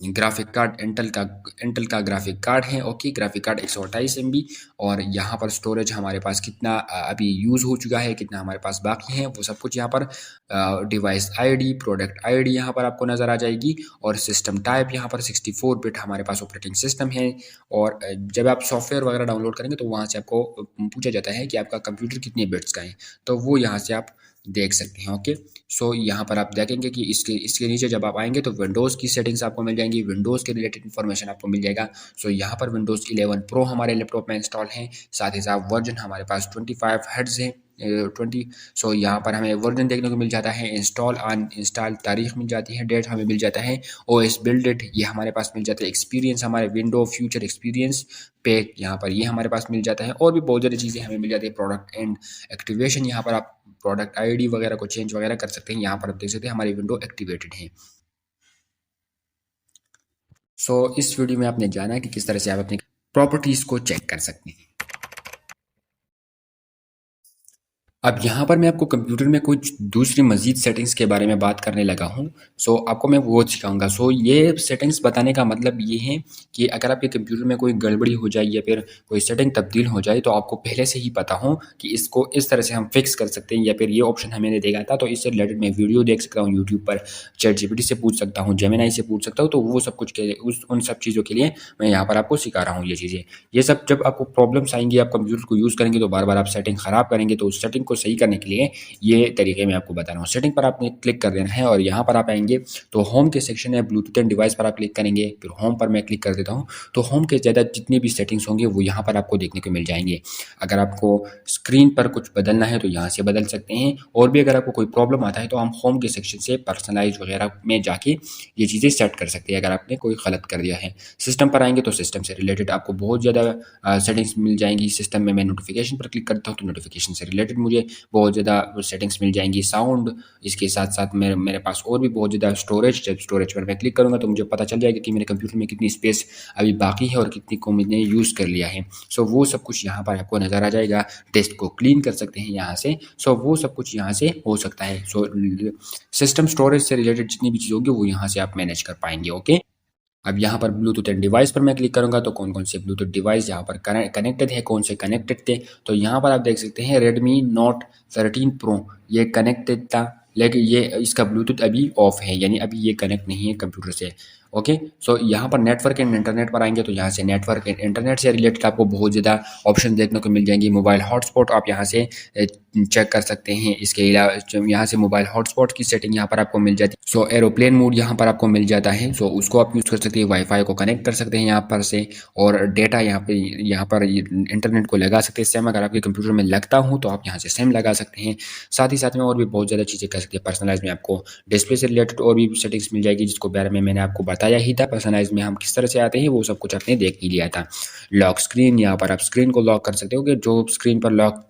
ग्राफिक कार्ड इंटेल का ग्राफिक कार्ड है। Okay, graphic card 128 MB। और यहाँ पर स्टोरेज हमारे पास कितना अभी यूज़ हो चुका है, कितना हमारे पास बाकी है, वो सब कुछ यहाँ पर डिवाइस आईडी, प्रोडक्ट आईडी यहाँ पर आपको नज़र आ जाएगी। और सिस्टम टाइप यहाँ पर 64 बिट हमारे पास ऑपरेटिंग सिस्टम है। और जब आप सॉफ्टवेयर वगैरह डाउनलोड करेंगे तो वहाँ से आपको पूछा जाता है कि आपका कंप्यूटर कितने बिट्स का है, तो वो यहाँ से आप देख सकते हैं। ओके, सो यहाँ पर आप देखेंगे कि इसके नीचे जब आप आएंगे तो विंडोज़ की सेटिंग्स आपको मिल जाएंगी, विंडोज़ के रिलेटेड इन्फॉर्मेशन आपको मिल जाएगा। सो यहाँ पर विंडोज़ 11 प्रो हमारे लैपटॉप में इंस्टॉल है। साथ ही साथ वर्जन हमारे पास 25 हर्ट्ज़ है, 20। सो यहाँ पर हमें वर्जन देखने को मिल जाता है, इंस्टॉल तारीख मिल जाती है, डेट हमें मिल जाता है, ओएस बिल्ड डेट ये हमारे पास मिल जाता है, एक्सपीरियंस हमारे विंडो फ्यूचर एक्सपीरियंस पैक यहाँ पर ये हमारे पास मिल जाता है। और भी बहुत सारी चीज़ें हमें मिल जाती है। प्रोडक्ट एंड एक्टिवेशन यहाँ पर आप प्रोडक्ट आईडी वगैरह को चेंज वगैरह कर सकते हैं। यहाँ पर आप देख सकते हैं हमारी विंडो एक्टिवेटेड है। सो इस वीडियो में आपने जाना कि किस तरह से आप अपनी प्रॉपर्टीज़ को चेक कर सकते हैं। अब यहाँ पर मैं आपको कंप्यूटर में कुछ दूसरी मज़ीद सेटिंग्स के बारे में बात करने लगा हूँ। सो आपको मैं वो सिखाऊंगा। सो ये सेटिंग्स बताने का मतलब ये है कि अगर आपके कंप्यूटर में कोई गड़बड़ी हो जाए या फिर कोई सेटिंग तब्दील हो जाए तो आपको पहले से ही पता हो कि इसको इस तरह से हम फिक्स कर सकते हैं, या फिर ये ऑप्शन हमें देगा था। तो इससे रिलेटेड मैं वीडियो देख सकता हूँ यूट्यूब पर, ChatGPT से पूछ सकता हूँ, जेमिनाई से पूछ सकता हूँ। तो वो सब कुछ के उन सब चीज़ों के लिए मैं यहाँ पर आपको सिखा रहा हूँ ये चीज़ें। ये सब जब आपको प्रॉब्लम्स आएंगी, आप कंप्यूटर को यूज़ करेंगे तो बार बार आप सेटिंग ख़राब करेंगे, तो उस सेटिंग को सही करने के लिए ये तरीके मैं आपको बता रहा हूँ। सेटिंग पर आपने क्लिक कर देना है और यहाँ पर आप आएंगे तो होम के सेक्शन है, ब्लूटूथ एंड डिवाइस पर आप क्लिक करेंगे। फिर होम पर मैं क्लिक कर देता हूँ तो होम के ज़्यादा जितनी भी सेटिंग्स होंगे वो यहाँ पर आपको देखने को मिल जाएंगे। अगर आपको स्क्रीन पर कुछ बदलना है तो यहाँ से बदल सकते हैं। और भी अगर आपको कोई प्रॉब्लम आता है तो हम होम के सेक्शन से पर्सनलाइज वगैरह में जाके ये चीज़ें सेट कर सकते हैं अगर आपने कोई गलत कर दिया है। सिस्टम पर आएंगे तो सिस्टम से रिलेटेड आपको बहुत ज़्यादा सेटिंग्स मिल जाएंगी। सिस्टम में मैं नोटिफिकेशन पर क्लिक करता हूँ तो नोटिफिकेशन से रिलेटेड मुझे बहुत ज़्यादा सेटिंग्स मिल जाएंगी। साउंड, इसके साथ साथ मेरे पास और भी बहुत ज़्यादा स्टोरेज, जब स्टोरेज पर मैं क्लिक करूँगा तो मुझे पता चल जाएगा कि मेरे कंप्यूटर में कितनी स्पेस अभी बाकी है और कितनी को मैंने यूज़ कर लिया है। सो वो सब कुछ यहाँ पर आपको नज़र आ जाएगा। डेस्क को क्लीन कर सकते हैं यहाँ से। सो वो सब कुछ यहाँ से हो सकता है। सो सिस्टम स्टोरेज से रिलेटेड जितनी भी चीज़ होगी वो यहाँ से आप मैनेज कर पाएंगे। ओके, अब यहाँ पर ब्लूटूथ एंड डिवाइस पर मैं क्लिक करूँगा तो कौन कौन से ब्लूटूथ डिवाइस यहाँ पर कनेक्टेड है, कौन से कनेक्टेड थे। तो यहाँ पर आप देख सकते हैं Redmi Note 13 Pro ये कनेक्टेड था, लेकिन ये इसका ब्लूटूथ अभी ऑफ है, यानी अभी ये कनेक्ट नहीं है कंप्यूटर से। ओके, सो यहाँ पर नेटवर्क एंड इंटरनेट पर आएंगे तो यहाँ से नेटवर्क एंड इंटरनेट से रिलेटेड आपको बहुत ज़्यादा ऑप्शन देखने को मिल जाएंगे। मोबाइल हॉटस्पॉट आप यहाँ से चेक कर सकते हैं। इसके अलावा यहाँ से मोबाइल हॉटस्पॉट की सेटिंग यहाँ पर आपको मिल जाती है। सो एरोप्लेन मोड यहाँ पर आपको मिल जाता है। सो उसको आप यूज़ कर सकते हैं, वाईफाई को कनेक्ट कर सकते हैं यहाँ पर से, और डेटा यहाँ पर इंटरनेट को लगा सकते हैं। सेम अगर आपके कंप्यूटर में लगता हूँ तो आप यहाँ से सेम लगा सकते हैं। साथ ही साथ में और भी बहुत ज़्यादा चीज़ें कर सकते हैं। पर्सनलाइज में आपको डिस्प्ले से रिलेटेड और भी सेटिंग्स मिल जाएगी, जिसको बारे में मैंने आपको बताया ही था। पर्सनलाइज में हम किस तरह से आते हैं वो सब कुछ आपने देख ही लिया था। लॉक स्क्रीन, यहाँ पर आप स्क्रीन को लॉक कर सकते हो कि जो स्क्रीन पर लॉक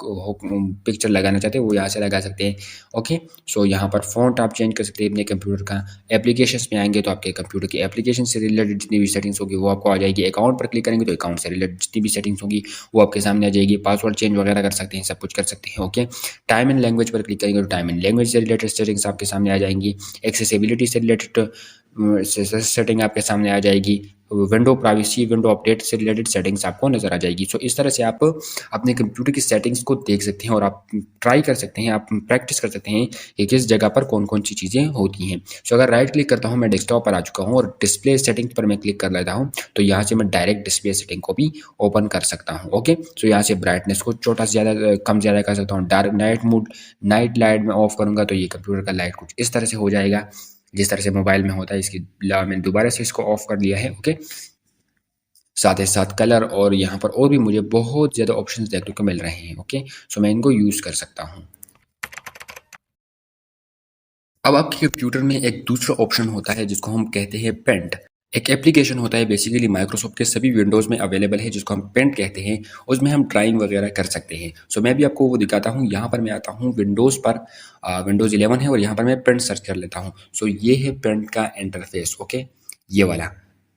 पिक्चर लगाना चाहते हैं वो यहाँ से लगा सकते हैं। ओके, सो यहाँ पर फ़ॉन्ट आप चेंज कर सकते हैं अपने कंप्यूटर का। एप्लीकेशंस में आएंगे तो आपके कंप्यूटर की एप्लीकेशन से रिलेटेड जितनी भी सेटिंग्स होगी वो आपको आ जाएगी। अकाउंट पर क्लिक करेंगे तो अकाउंट से रिलेटेड जितनी भी सेटिंग्स होगी वो आपके सामने आ जाएगी। पासवर्ड चेंज वगैरह कर सकते हैं, सब कुछ कर सकते हैं। ओके, टाइम एंड लैंग्वेज पर क्लिक करेंगे तो टाइम एंड लैंग्वेज से रिलेटेड सेटिंग्स आपके सामने आ जाएंगी। एक्सेसिबिलिटी से रिलेटेड सेटिंग आपके सामने आ जाएगी, विंडो प्राइवेसी, विंडो अपडेट से रिलेटेड सेटिंग्स आपको नजर आ जाएगी। सो इस तरह से आप अपने कंप्यूटर की सेटिंग्स को देख सकते हैं और आप ट्राई कर सकते हैं, आप प्रैक्टिस कर सकते हैं कि किस जगह पर कौन कौन सी चीज़ें होती हैं। सो अगर राइट क्लिक करता हूँ, मैं डेस्कटॉप पर आ चुका हूँ और डिस्प्ले सेटिंग पर मैं क्लिक कर लेता हूँ, तो यहाँ से मैं डायरेक्ट डिस्प्ले सेटिंग को भी ओपन कर सकता हूँ। ओके, सो यहाँ से ब्राइटनेस को छोटा से ज़्यादा कम ज़्यादा कर सकता हूँ। Dark night mode, night light में ऑफ करूँगा तो ये कंप्यूटर का लाइट कुछ इस तरह से हो जाएगा, जिस तरह से मोबाइल में होता है। इसकी मैंने दोबारा से इसको ऑफ कर लिया है। ओके, साथ ही साथ कलर और यहाँ पर और भी मुझे बहुत ज़्यादा ऑप्शंस देखने को मिल रहे हैं। ओके, सो मैं इनको यूज़ कर सकता हूँ। अब आपके कंप्यूटर में एक दूसरा ऑप्शन होता है जिसको हम कहते हैं पेंट। एक एप्लीकेशन होता है, बेसिकली माइक्रोसॉफ्ट के सभी विंडोज़ में अवेलेबल है, जिसको हम पेंट कहते हैं। उसमें हम ड्राइंग वगैरह कर सकते हैं। सो मैं भी आपको वो दिखाता हूँ। यहाँ पर मैं आता हूँ विंडोज़ पर, विंडोज़ 11 है और यहाँ पर मैं पेंट सर्च कर लेता हूँ। सो ये है पेंट का इंटरफेस। ओके, ये वाला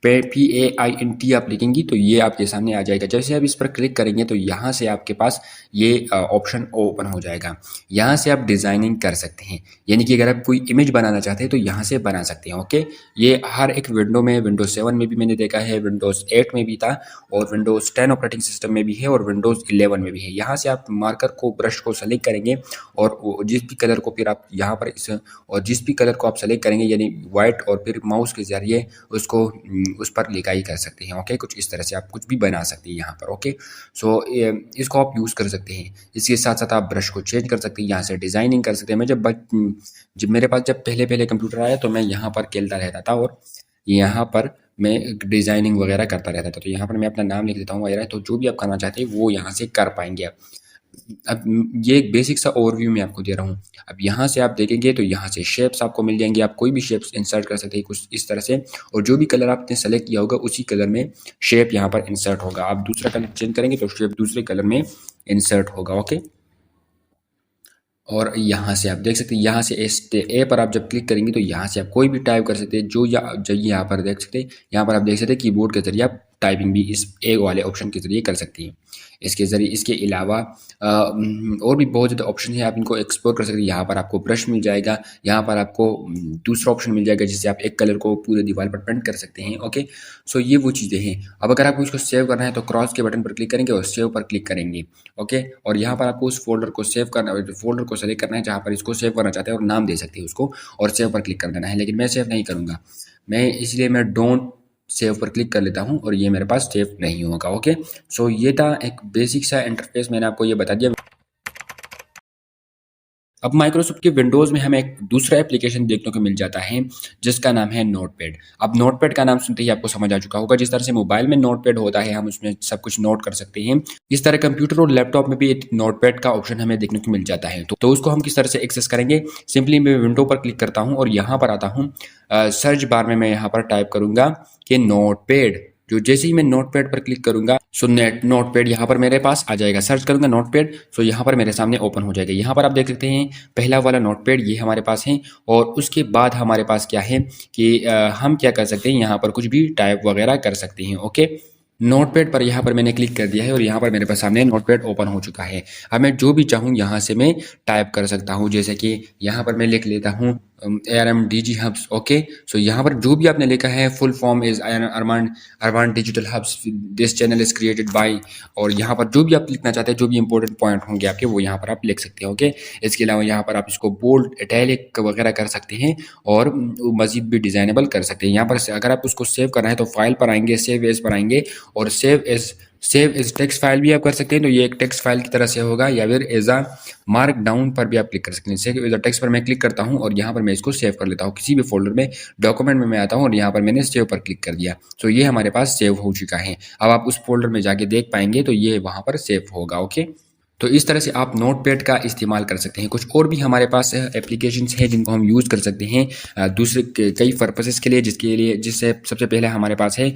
PAINT आप लिखेंगी तो ये आपके सामने आ जाएगा। जैसे आप इस पर क्लिक करेंगे तो यहाँ से आपके पास ये ऑप्शन ओपन हो जाएगा। यहाँ से आप डिज़ाइनिंग कर सकते हैं, यानी कि अगर आप कोई इमेज बनाना चाहते हैं तो यहाँ से बना सकते हैं। ओके, ये हर एक विंडो में, विंडोज़ 7 में भी मैंने देखा है, विंडोज़ 8 में भी था और विंडोज़ 10 ऑपरेटिंग सिस्टम में भी है और विंडोज़ 11 में भी है। यहाँ से आप मार्कर को, ब्रश को सेलेक्ट करेंगे और जिस भी कलर को फिर आप यहाँ पर और जिस भी कलर को आप सेलेक्ट करेंगे, यानी व्हाइट, और फिर माउस के जरिए उसको उस पर लिखाई कर सकते हैं। ओके, कुछ इस तरह से आप कुछ भी बना सकते हैं यहाँ पर। ओके, सो इसको आप यूज़ कर सकते हैं। इसके साथ साथ आप ब्रश को चेंज कर सकते हैं, यहाँ से डिज़ाइनिंग कर सकते हैं। मैं जब मेरे पास जब पहले कंप्यूटर आया तो मैं यहाँ पर खेलता रहता था और यहाँ पर मैं डिज़ाइनिंग वगैरह करता रहता था। तो यहाँ पर मैं अपना नाम लिख देता हूँ वगैरह, तो जो भी आप करना चाहते हैं वो यहाँ से कर पाएंगे आप। अब ये एक बेसिक सा ओवरव्यू मैं आपको दे रहा हूँ। अब यहाँ से आप देखेंगे तो यहाँ से शेप्स आपको मिल जाएंगे, आप कोई भी शेप्स इंसर्ट कर सकते हैं कुछ इस तरह से, और जो भी कलर आपने सेलेक्ट किया होगा उसी कलर में शेप यहाँ पर इंसर्ट होगा। आप दूसरा कलर चेंज करेंगे तो शेप दूसरे कलर में इंसर्ट होगा। ओके, और यहाँ से आप देख सकते हैं, यहाँ से ए पर आप जब क्लिक करेंगे तो यहाँ से आप कोई भी टाइप कर सकते हैं। जो यहाँ पर देख सकते हैं, यहाँ पर आप देख सकते हैं कीबोर्ड के जरिए आप टाइपिंग भी इस ए वाले ऑप्शन के जरिए कर सकती हैं। इसके ज़रिए, इसके अलावा और भी बहुत ज़्यादा ऑप्शन है, आप इनको एक्सप्लोर कर सकते हैं। यहाँ पर आपको ब्रश मिल जाएगा, यहाँ पर आपको दूसरा ऑप्शन मिल जाएगा जिससे आप एक कलर को पूरे दीवार पर पेंट कर सकते हैं। ओके, सो ये वो चीज़ें हैं। अब अगर आपको इसको सेव करना है तो क्रॉस के बटन पर क्लिक करेंगे और सेव पर क्लिक करेंगे। ओके, और यहाँ पर आपको उस फोल्डर को सेव करना, फोल्डर को सेलेक्ट करना है जहाँ पर इसको सेव करना चाहते हैं और नाम दे सकते हैं उसको, और सेव पर क्लिक कर देना है। लेकिन मैं सेव नहीं करूँगा, इसलिए मैं डोंट सेव पर क्लिक कर लेता हूँ और ये मेरे पास सेव नहीं होगा। ओके, सो ये था एक बेसिक सा इंटरफेस, मैंने आपको ये बता दिया। अब माइक्रोसॉफ्ट के विंडोज़ में हमें एक दूसरा एप्लीकेशन देखने को मिल जाता है जिसका नाम है नोटपैड। अब नोटपैड का नाम सुनते ही आपको समझ आ चुका होगा, जिस तरह से मोबाइल में नोटपैड होता है, हम उसमें सब कुछ नोट कर सकते हैं, इस तरह कंप्यूटर और लैपटॉप में भी एक नोटपैड का ऑप्शन हमें देखने को मिल जाता है। तो उसको हम किस तरह से एक्सेस करेंगे? सिंपली मैं विंडो पर क्लिक करता हूँ और यहाँ पर आता हूँ, सर्च बार में मैं यहाँ पर टाइप करूँगा कि नोटपैड। जो जैसे ही मैं नोटपैड पर क्लिक करूंगा, सो नोटपैड यहाँ पर मेरे पास आ जाएगा। सर्च करूंगा नोटपैड, सो यहाँ पर मेरे सामने ओपन हो जाएगा। यहाँ पर आप देख सकते हैं पहला वाला नोटपैड ये हमारे पास है, और उसके बाद हमारे पास क्या है कि हम क्या कर सकते हैं, यहाँ पर कुछ भी टाइप वगैरह कर सकते हैं। ओके, नोटपैड पर यहाँ पर मैंने क्लिक कर दिया है और यहाँ पर मेरे पास सामने नोटपैड ओपन हो चुका है। अब मैं जो भी चाहूँ यहाँ से मैं टाइप कर सकता हूँ, जैसे कि यहाँ पर मैं लिख लेता हूँ ARMDG हब्स। ओके, सो यहाँ पर जो भी आपने लिखा है, full form is Arman digital hubs, this channel is created by, और यहाँ पर जो भी आप लिखना चाहते हैं, जो भी इंपॉर्टेंट पॉइंट होंगे आपके, वो यहाँ पर आप लिख सकते हैं। ओके, इसके अलावा यहाँ पर आप इसको बोल्ड, इटैलिक वगैरह कर सकते हैं और मजीद भी डिजाइनेबल कर सकते हैं। यहाँ पर अगर आप उसको सेव करना है तो फाइल पर आएंगे, सेव एज पर आएंगे, और सेव एज टेक्स्ट फाइल भी आप कर सकते हैं। तो ये एक टेक्स्ट फाइल की तरह से होगा, या फिर एज आ मार्क डाउन पर भी आप क्लिक कर सकते हैं। सेव एज अ टेक्स्ट पर मैं क्लिक करता हूँ और यहाँ पर मैं इसको सेव कर लेता हूँ किसी भी फोल्डर में, डॉक्यूमेंट में मैं आता हूँ और यहाँ पर मैंने सेव पर क्लिक कर दिया। तो ये हमारे पास सेव हो चुका है। अब आप उस फोल्डर में जाके देख पाएंगे तो ये वहाँ पर सेव होगा। ओके, तो इस तरह से आप नोटपैड का इस्तेमाल कर सकते हैं। कुछ और भी हमारे पास एप्लीकेशंस हैं जिनको हम यूज़ कर सकते हैं दूसरे कई पर्पसेस के लिए, जिससे सबसे पहले हमारे पास है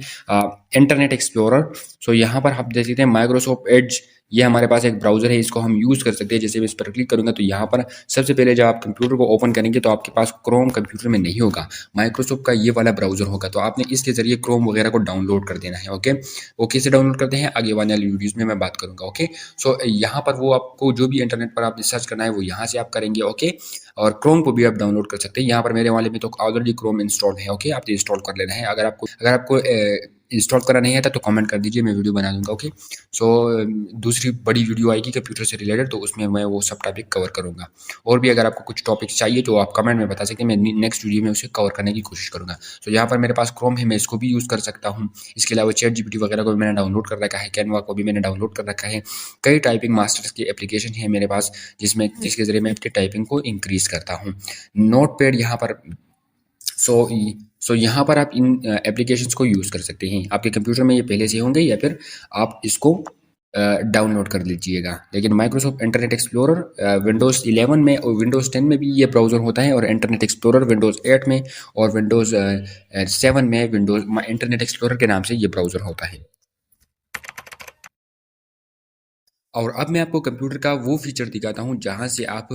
इंटरनेट एक्सप्लोरर। सो यहाँ पर आप देख सकते हैं माइक्रोसॉफ्ट एड्ज, ये हमारे पास एक ब्राउज़र है, इसको हम यूज़ कर सकते हैं। जैसे मैं इस पर क्लिक करूँगा तो यहाँ पर सबसे पहले जब आप कंप्यूटर को ओपन करेंगे तो आपके पास क्रोम कंप्यूटर में नहीं होगा, माइक्रोसॉफ्ट का ये वाला ब्राउज़र होगा। तो आपने इसके ज़रिए क्रोम वगैरह को डाउनलोड कर देना है। ओके, वो कैसे डाउनलोड करते हैं आगे वाले वीडियोज़ में मैं बात करूँगा। ओके, सो यहाँ पर वो आपको जो भी इंटरनेट पर आपने सर्च करना है वो यहाँ से आप करेंगे। ओके, और क्रोम को भी आप डाउनलोड कर सकते हैं। यहाँ पर मेरे वाले में तो ऑलरेडी क्रोम इंस्टॉल है। ओके, आपने इंस्टॉल कर लेना है। अगर आपको इंस्टॉल करना नहीं आता तो कमेंट कर दीजिए, मैं वीडियो बना दूंगा। ओके, सो दूसरी बड़ी वीडियो आएगी कंप्यूटर से रिलेटेड, तो उसमें मैं वो सब टॉपिक कवर करूंगा। और भी अगर आपको कुछ टॉपिक्स चाहिए तो आप कमेंट में बता सकते हैं, मैं नेक्स्ट वीडियो में उसे कवर करने की कोशिश करूंगा। तो यहाँ पर मेरे पास क्रोम है, मैं इसको भी यूज़ कर सकता हूँ। इसके अलावा चैट जीपीटी वगैरह को भी मैंने डाउनलोड कर रखा है, कैनवा को भी मैंने डाउनलोड कर रखा है। कई टाइपिंग मास्टर्स की एप्लीकेशन है मेरे पास जिसके ज़रिए मैं अपनी टाइपिंग को इंक्रीज़ करता हूँ। नोटपैड यहाँ पर सो यहाँ पर आप इन एप्लीकेशंस को यूज़ कर सकते हैं। आपके कंप्यूटर में ये पहले से होंगे या फिर आप इसको डाउनलोड कर लीजिएगा। लेकिन माइक्रोसॉफ्ट इंटरनेट एक्सप्लोरर विंडोज़ 11 में और विंडोज़ 10 में भी ये ब्राउज़र होता है, और इंटरनेट एक्सप्लोरर विंडोज़ 8 में और विंडोज़ 7 में इंटरनेट एक्सप्लोरर के नाम से ये ब्राउज़र होता है। और अब मैं आपको कंप्यूटर का वो फीचर दिखाता हूँ जहाँ से आप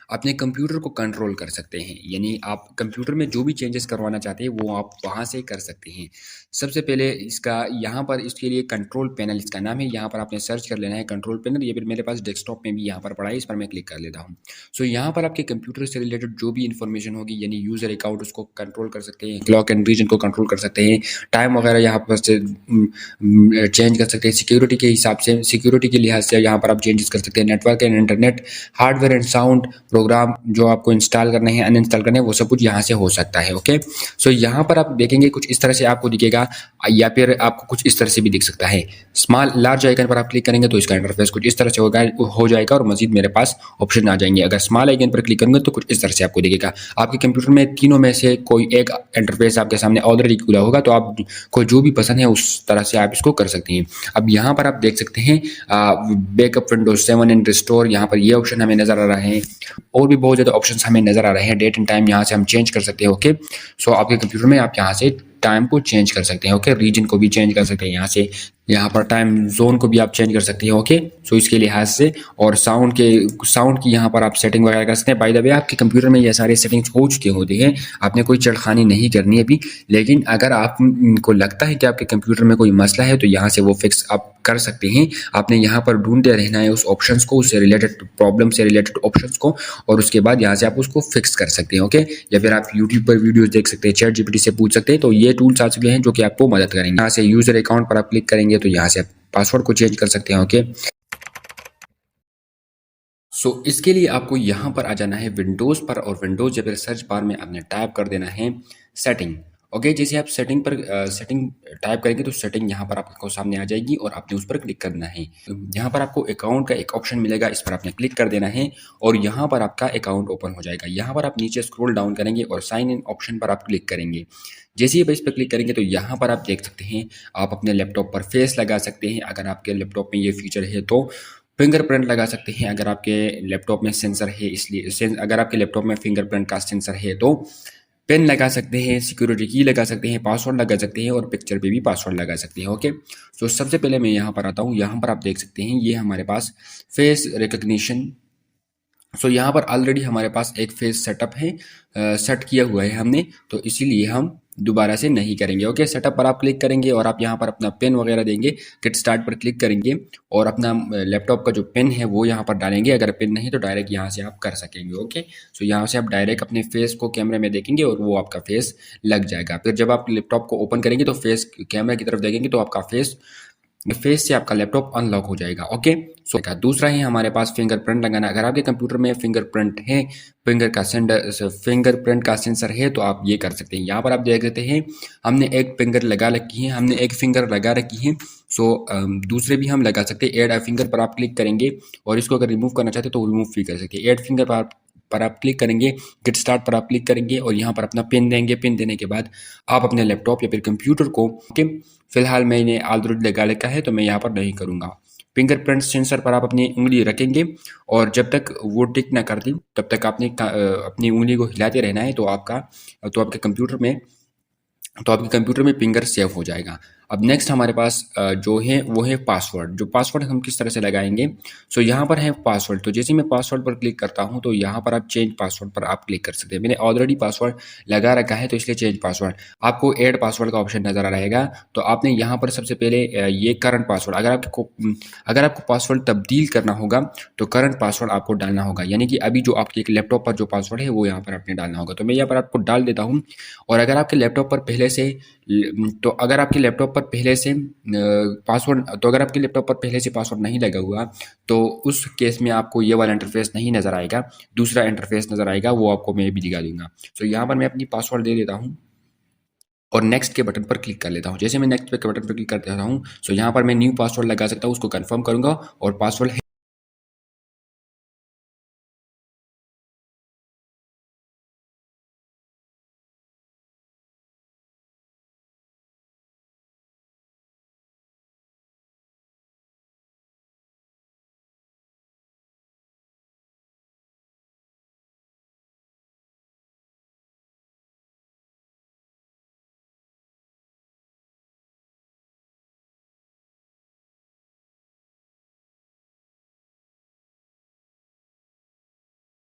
अपने कंप्यूटर को कंट्रोल कर सकते हैं। यानी आप कंप्यूटर में जो भी चेंजेस करवाना चाहते हैं वो आप वहाँ से कर सकते हैं। सबसे पहले यहाँ पर इसके लिए कंट्रोल पैनल इसका नाम है। यहाँ पर आपने सर्च कर लेना है कंट्रोल पैनल, या फिर मेरे पास डेस्कटॉप में भी यहाँ पर पड़ा है, इस पर मैं क्लिक कर लेता हूँ। सो यहाँ पर आपके कंप्यूटर से रिलेटेड जो भी इन्फॉर्मेशन होगी, यानी यूज़र अकाउंट, उसको कंट्रोल कर सकते हैं, क्लॉक एंड रीजन को कंट्रोल कर सकते हैं, टाइम वगैरह यहाँ पर से चेंज कर सकते हैं। सिक्योरिटी के हिसाब से, सिक्योरिटी के लिहाज से यहाँ पर आप चेंजेस कर सकते हैं। Network and internet, hardware and sound, program जो आपको इंस्टॉल करने हैं, अनइंस्टॉल करने हैं, वो सब कुछ यहाँ से हो सकता है। ओके, सो यहाँ पर आप देखेंगे कुछ इस तरह से आपको दिखेगा, या फिर आपको कुछ इस तरह से भी दिख सकता है। स्मॉल लार्ज आइकन पर आप क्लिक करेंगे तो इसका इंटरफेस कुछ इस तरह से हो जाएगा, और मजीद मेरे पास ऑप्शन आ जाएंगे। अगर स्मॉल आइकन पर क्लिक करेंगे तो कुछ इस तरह से आपको दिखेगा। आपके कंप्यूटर में तीनों में से कोई एक इंटरफेस आपके सामने ऑलरेडी खुला होगा, तो आपको जो भी पसंद है उस तरह से आप इसको कर सकते हैं। अब यहाँ पर आप देख सकते हैं बैकअप विंडोज 7 एंड रिस्टोर, यहाँ पर ये ऑप्शन हमें नजर आ रहा है। और भी बहुत ज़्यादा ऑप्शंस हमें नजर आ रहे हैं। डेट एंड टाइम यहाँ से हम चेंज कर सकते हैं। ओके, सो आपके कंप्यूटर में आप यहाँ से टाइम को चेंज कर सकते हैं। ओके, रीजन को भी चेंज कर सकते हैं यहाँ से, यहाँ पर टाइम जोन को भी आप चेंज कर सकते हैं। ओके, सो इसके लिहाज से, और साउंड की यहाँ पर आप सेटिंग वगैरह कर सकते हैं। बाय द वे आपके कंप्यूटर में ये सारे सेटिंग्स हो चुके होते हैं, आपने कोई छेड़खानी नहीं करनी है अभी। लेकिन अगर आपको लगता है कि आपके कंप्यूटर में कोई मसला है तो यहाँ से वो फिक्स आप कर सकते हैं। आपने यहाँ पर ढूंढते रहना है उस ऑप्शंस को, उससे रिलेटेड प्रॉब्लम से रिलेटेड ऑप्शंस को, और उसके बाद यहाँ से आप उसको फिक्स कर सकते हैं। ओके, या फिर आप यूट्यूब पर वीडियोस देख सकते हैं, चैट जीपीटी से पूछ सकते हैं। तो ये टूल्स आ चुके हैं जो कि आपको मदद करेंगे। यहाँ से यूजर अकाउंट पर आप क्लिक करेंगे तो यहाँ से आप पासवर्ड को चेंज कर सकते हैं। ओके, सो इसके लिए आपको यहाँ पर आ जाना है विंडोज़ पर, और विंडोज़ या फिर सर्च बार में आपने टाइप कर देना है सेटिंग। ओके, जैसे आप सेटिंग टाइप करेंगे तो सेटिंग यहाँ पर आपको सामने आ जाएगी, और आपने उस पर क्लिक करना है। यहाँ पर आपको अकाउंट का एक ऑप्शन मिलेगा, इस पर आपने क्लिक कर देना है, और यहाँ पर आपका अकाउंट ओपन हो जाएगा। यहाँ पर आप नीचे स्क्रॉल डाउन करेंगे और साइन इन ऑप्शन पर आप क्लिक करेंगे। जैसे ही आप इस पर क्लिक करेंगे तो यहाँ पर आप देख सकते हैं, आप अपने लैपटॉप पर फेस लगा सकते हैं। अगर आपके लैपटॉप में ये फीचर है तो फिंगरप्रिंट लगा सकते हैं। अगर आपके लैपटॉप में सेंसर है, इसलिए अगर आपके लैपटॉप में फिंगरप्रिंट का सेंसर है तो पेन लगा सकते हैं, सिक्योरिटी की लगा सकते हैं, पासवर्ड लगा सकते हैं, और पिक्चर पे भी पासवर्ड लगा सकते हैं। ओके, तो सबसे पहले मैं यहाँ पर आता हूँ। यहाँ पर आप देख सकते हैं ये हमारे पास फेस रिकग्निशन। सो यहाँ पर ऑलरेडी हमारे पास एक फेस सेटअप है, सेट किया हुआ है हमने, तो इसीलिए हम दोबारा से नहीं करेंगे। ओके, सेटअप पर आप क्लिक करेंगे और आप यहाँ पर अपना पेन वगैरह देंगे, गेट स्टार्ट पर क्लिक करेंगे और अपना लैपटॉप का जो पेन है वो यहाँ पर डालेंगे। अगर पेन नहीं तो डायरेक्ट यहाँ से आप कर सकेंगे। ओके, सो यहाँ से आप डायरेक्ट अपने फेस को कैमरे में देखेंगे और वो आपका फेस लग जाएगा। फिर जब आप लैपटॉप को ओपन करेंगे तो फेस कैमरा की तरफ देखेंगे तो आपका फेस से आपका लैपटॉप अनलॉक हो जाएगा। ओके, सो दूसरा है हमारे पास फिंगरप्रिंट लगाना। अगर आपके कंप्यूटर में फिंगरप्रिंट है, फिंगरप्रिंट का सेंसर है तो आप ये कर सकते हैं। यहाँ पर आप देख सकते हैं हमने एक फिंगर लगा रखी है, सो दूसरे भी हम लगा सकते हैं। एड अ फिंगर पर आप क्लिक करेंगे और इसको अगर रिमूव करना चाहते हैं तो रिमूव भी कर सकते हैं। एड फिंगर पर आप क्लिक करेंगे, गेट स्टार्ट पर आप क्लिक करेंगे और यहाँ पर अपना पिन देंगे। पिन देने के बाद आप अपने लैपटॉप या फिर कंप्यूटर को, फिलहाल मैंने ऑलरेडी लगा रखा है तो मैं यहाँ पर नहीं करूँगा। फिंगरप्रिंट सेंसर पर आप अपनी उंगली रखेंगे और जब तक वो टिक ना कर दी तब तक आपने अपनी उंगली को हिलाते रहना है, तो आपके कंप्यूटर में फिंगर सेव हो जाएगा। अब नेक्स्ट हमारे पास जो है वो है पासवर्ड। जो पासवर्ड हम किस तरह से लगाएंगे, सो यहाँ पर है पासवर्ड। तो जैसे मैं पासवर्ड पर क्लिक करता हूँ तो यहाँ पर आप चेंज पासवर्ड पर आप क्लिक कर सकते हैं। मैंने ऑलरेडी पासवर्ड लगा रखा है तो इसलिए चेंज पासवर्ड। आपको ऐड पासवर्ड का ऑप्शन नजर आ रहेगा, तो आपने यहाँ पर सबसे पहले ये करंट पासवर्ड, अगर आपको पासवर्ड तब्दील करना होगा तो करंट पासवर्ड आपको डालना होगा, यानी कि अभी जो आपके लैपटॉप पर जो पासवर्ड है वो यहाँ पर आपने डालना होगा। तो मैं यहाँ पर आपको डाल देता हूँ। और अगर आपके लैपटॉप पर पहले से अगर आपके लैपटॉप पर पहले से पासवर्ड नहीं लगा हुआ तो उस केस में आपको ये वाला इंटरफेस नहीं नजर आएगा, दूसरा इंटरफेस नजर आएगा, वो आपको मैं भी दिखा दूंगा। तो यहाँ पर मैं अपनी पासवर्ड दे देता हूँ और नेक्स्ट के बटन पर क्लिक कर लेता हूँ। जैसे मैं नेक्स्ट के बटन पर क्लिक कर देता हूँ, सो यहाँ पर मैं न्यू पासवर्ड लगा सकता हूँ, उसको कंफर्म करूंगा और पासवर्ड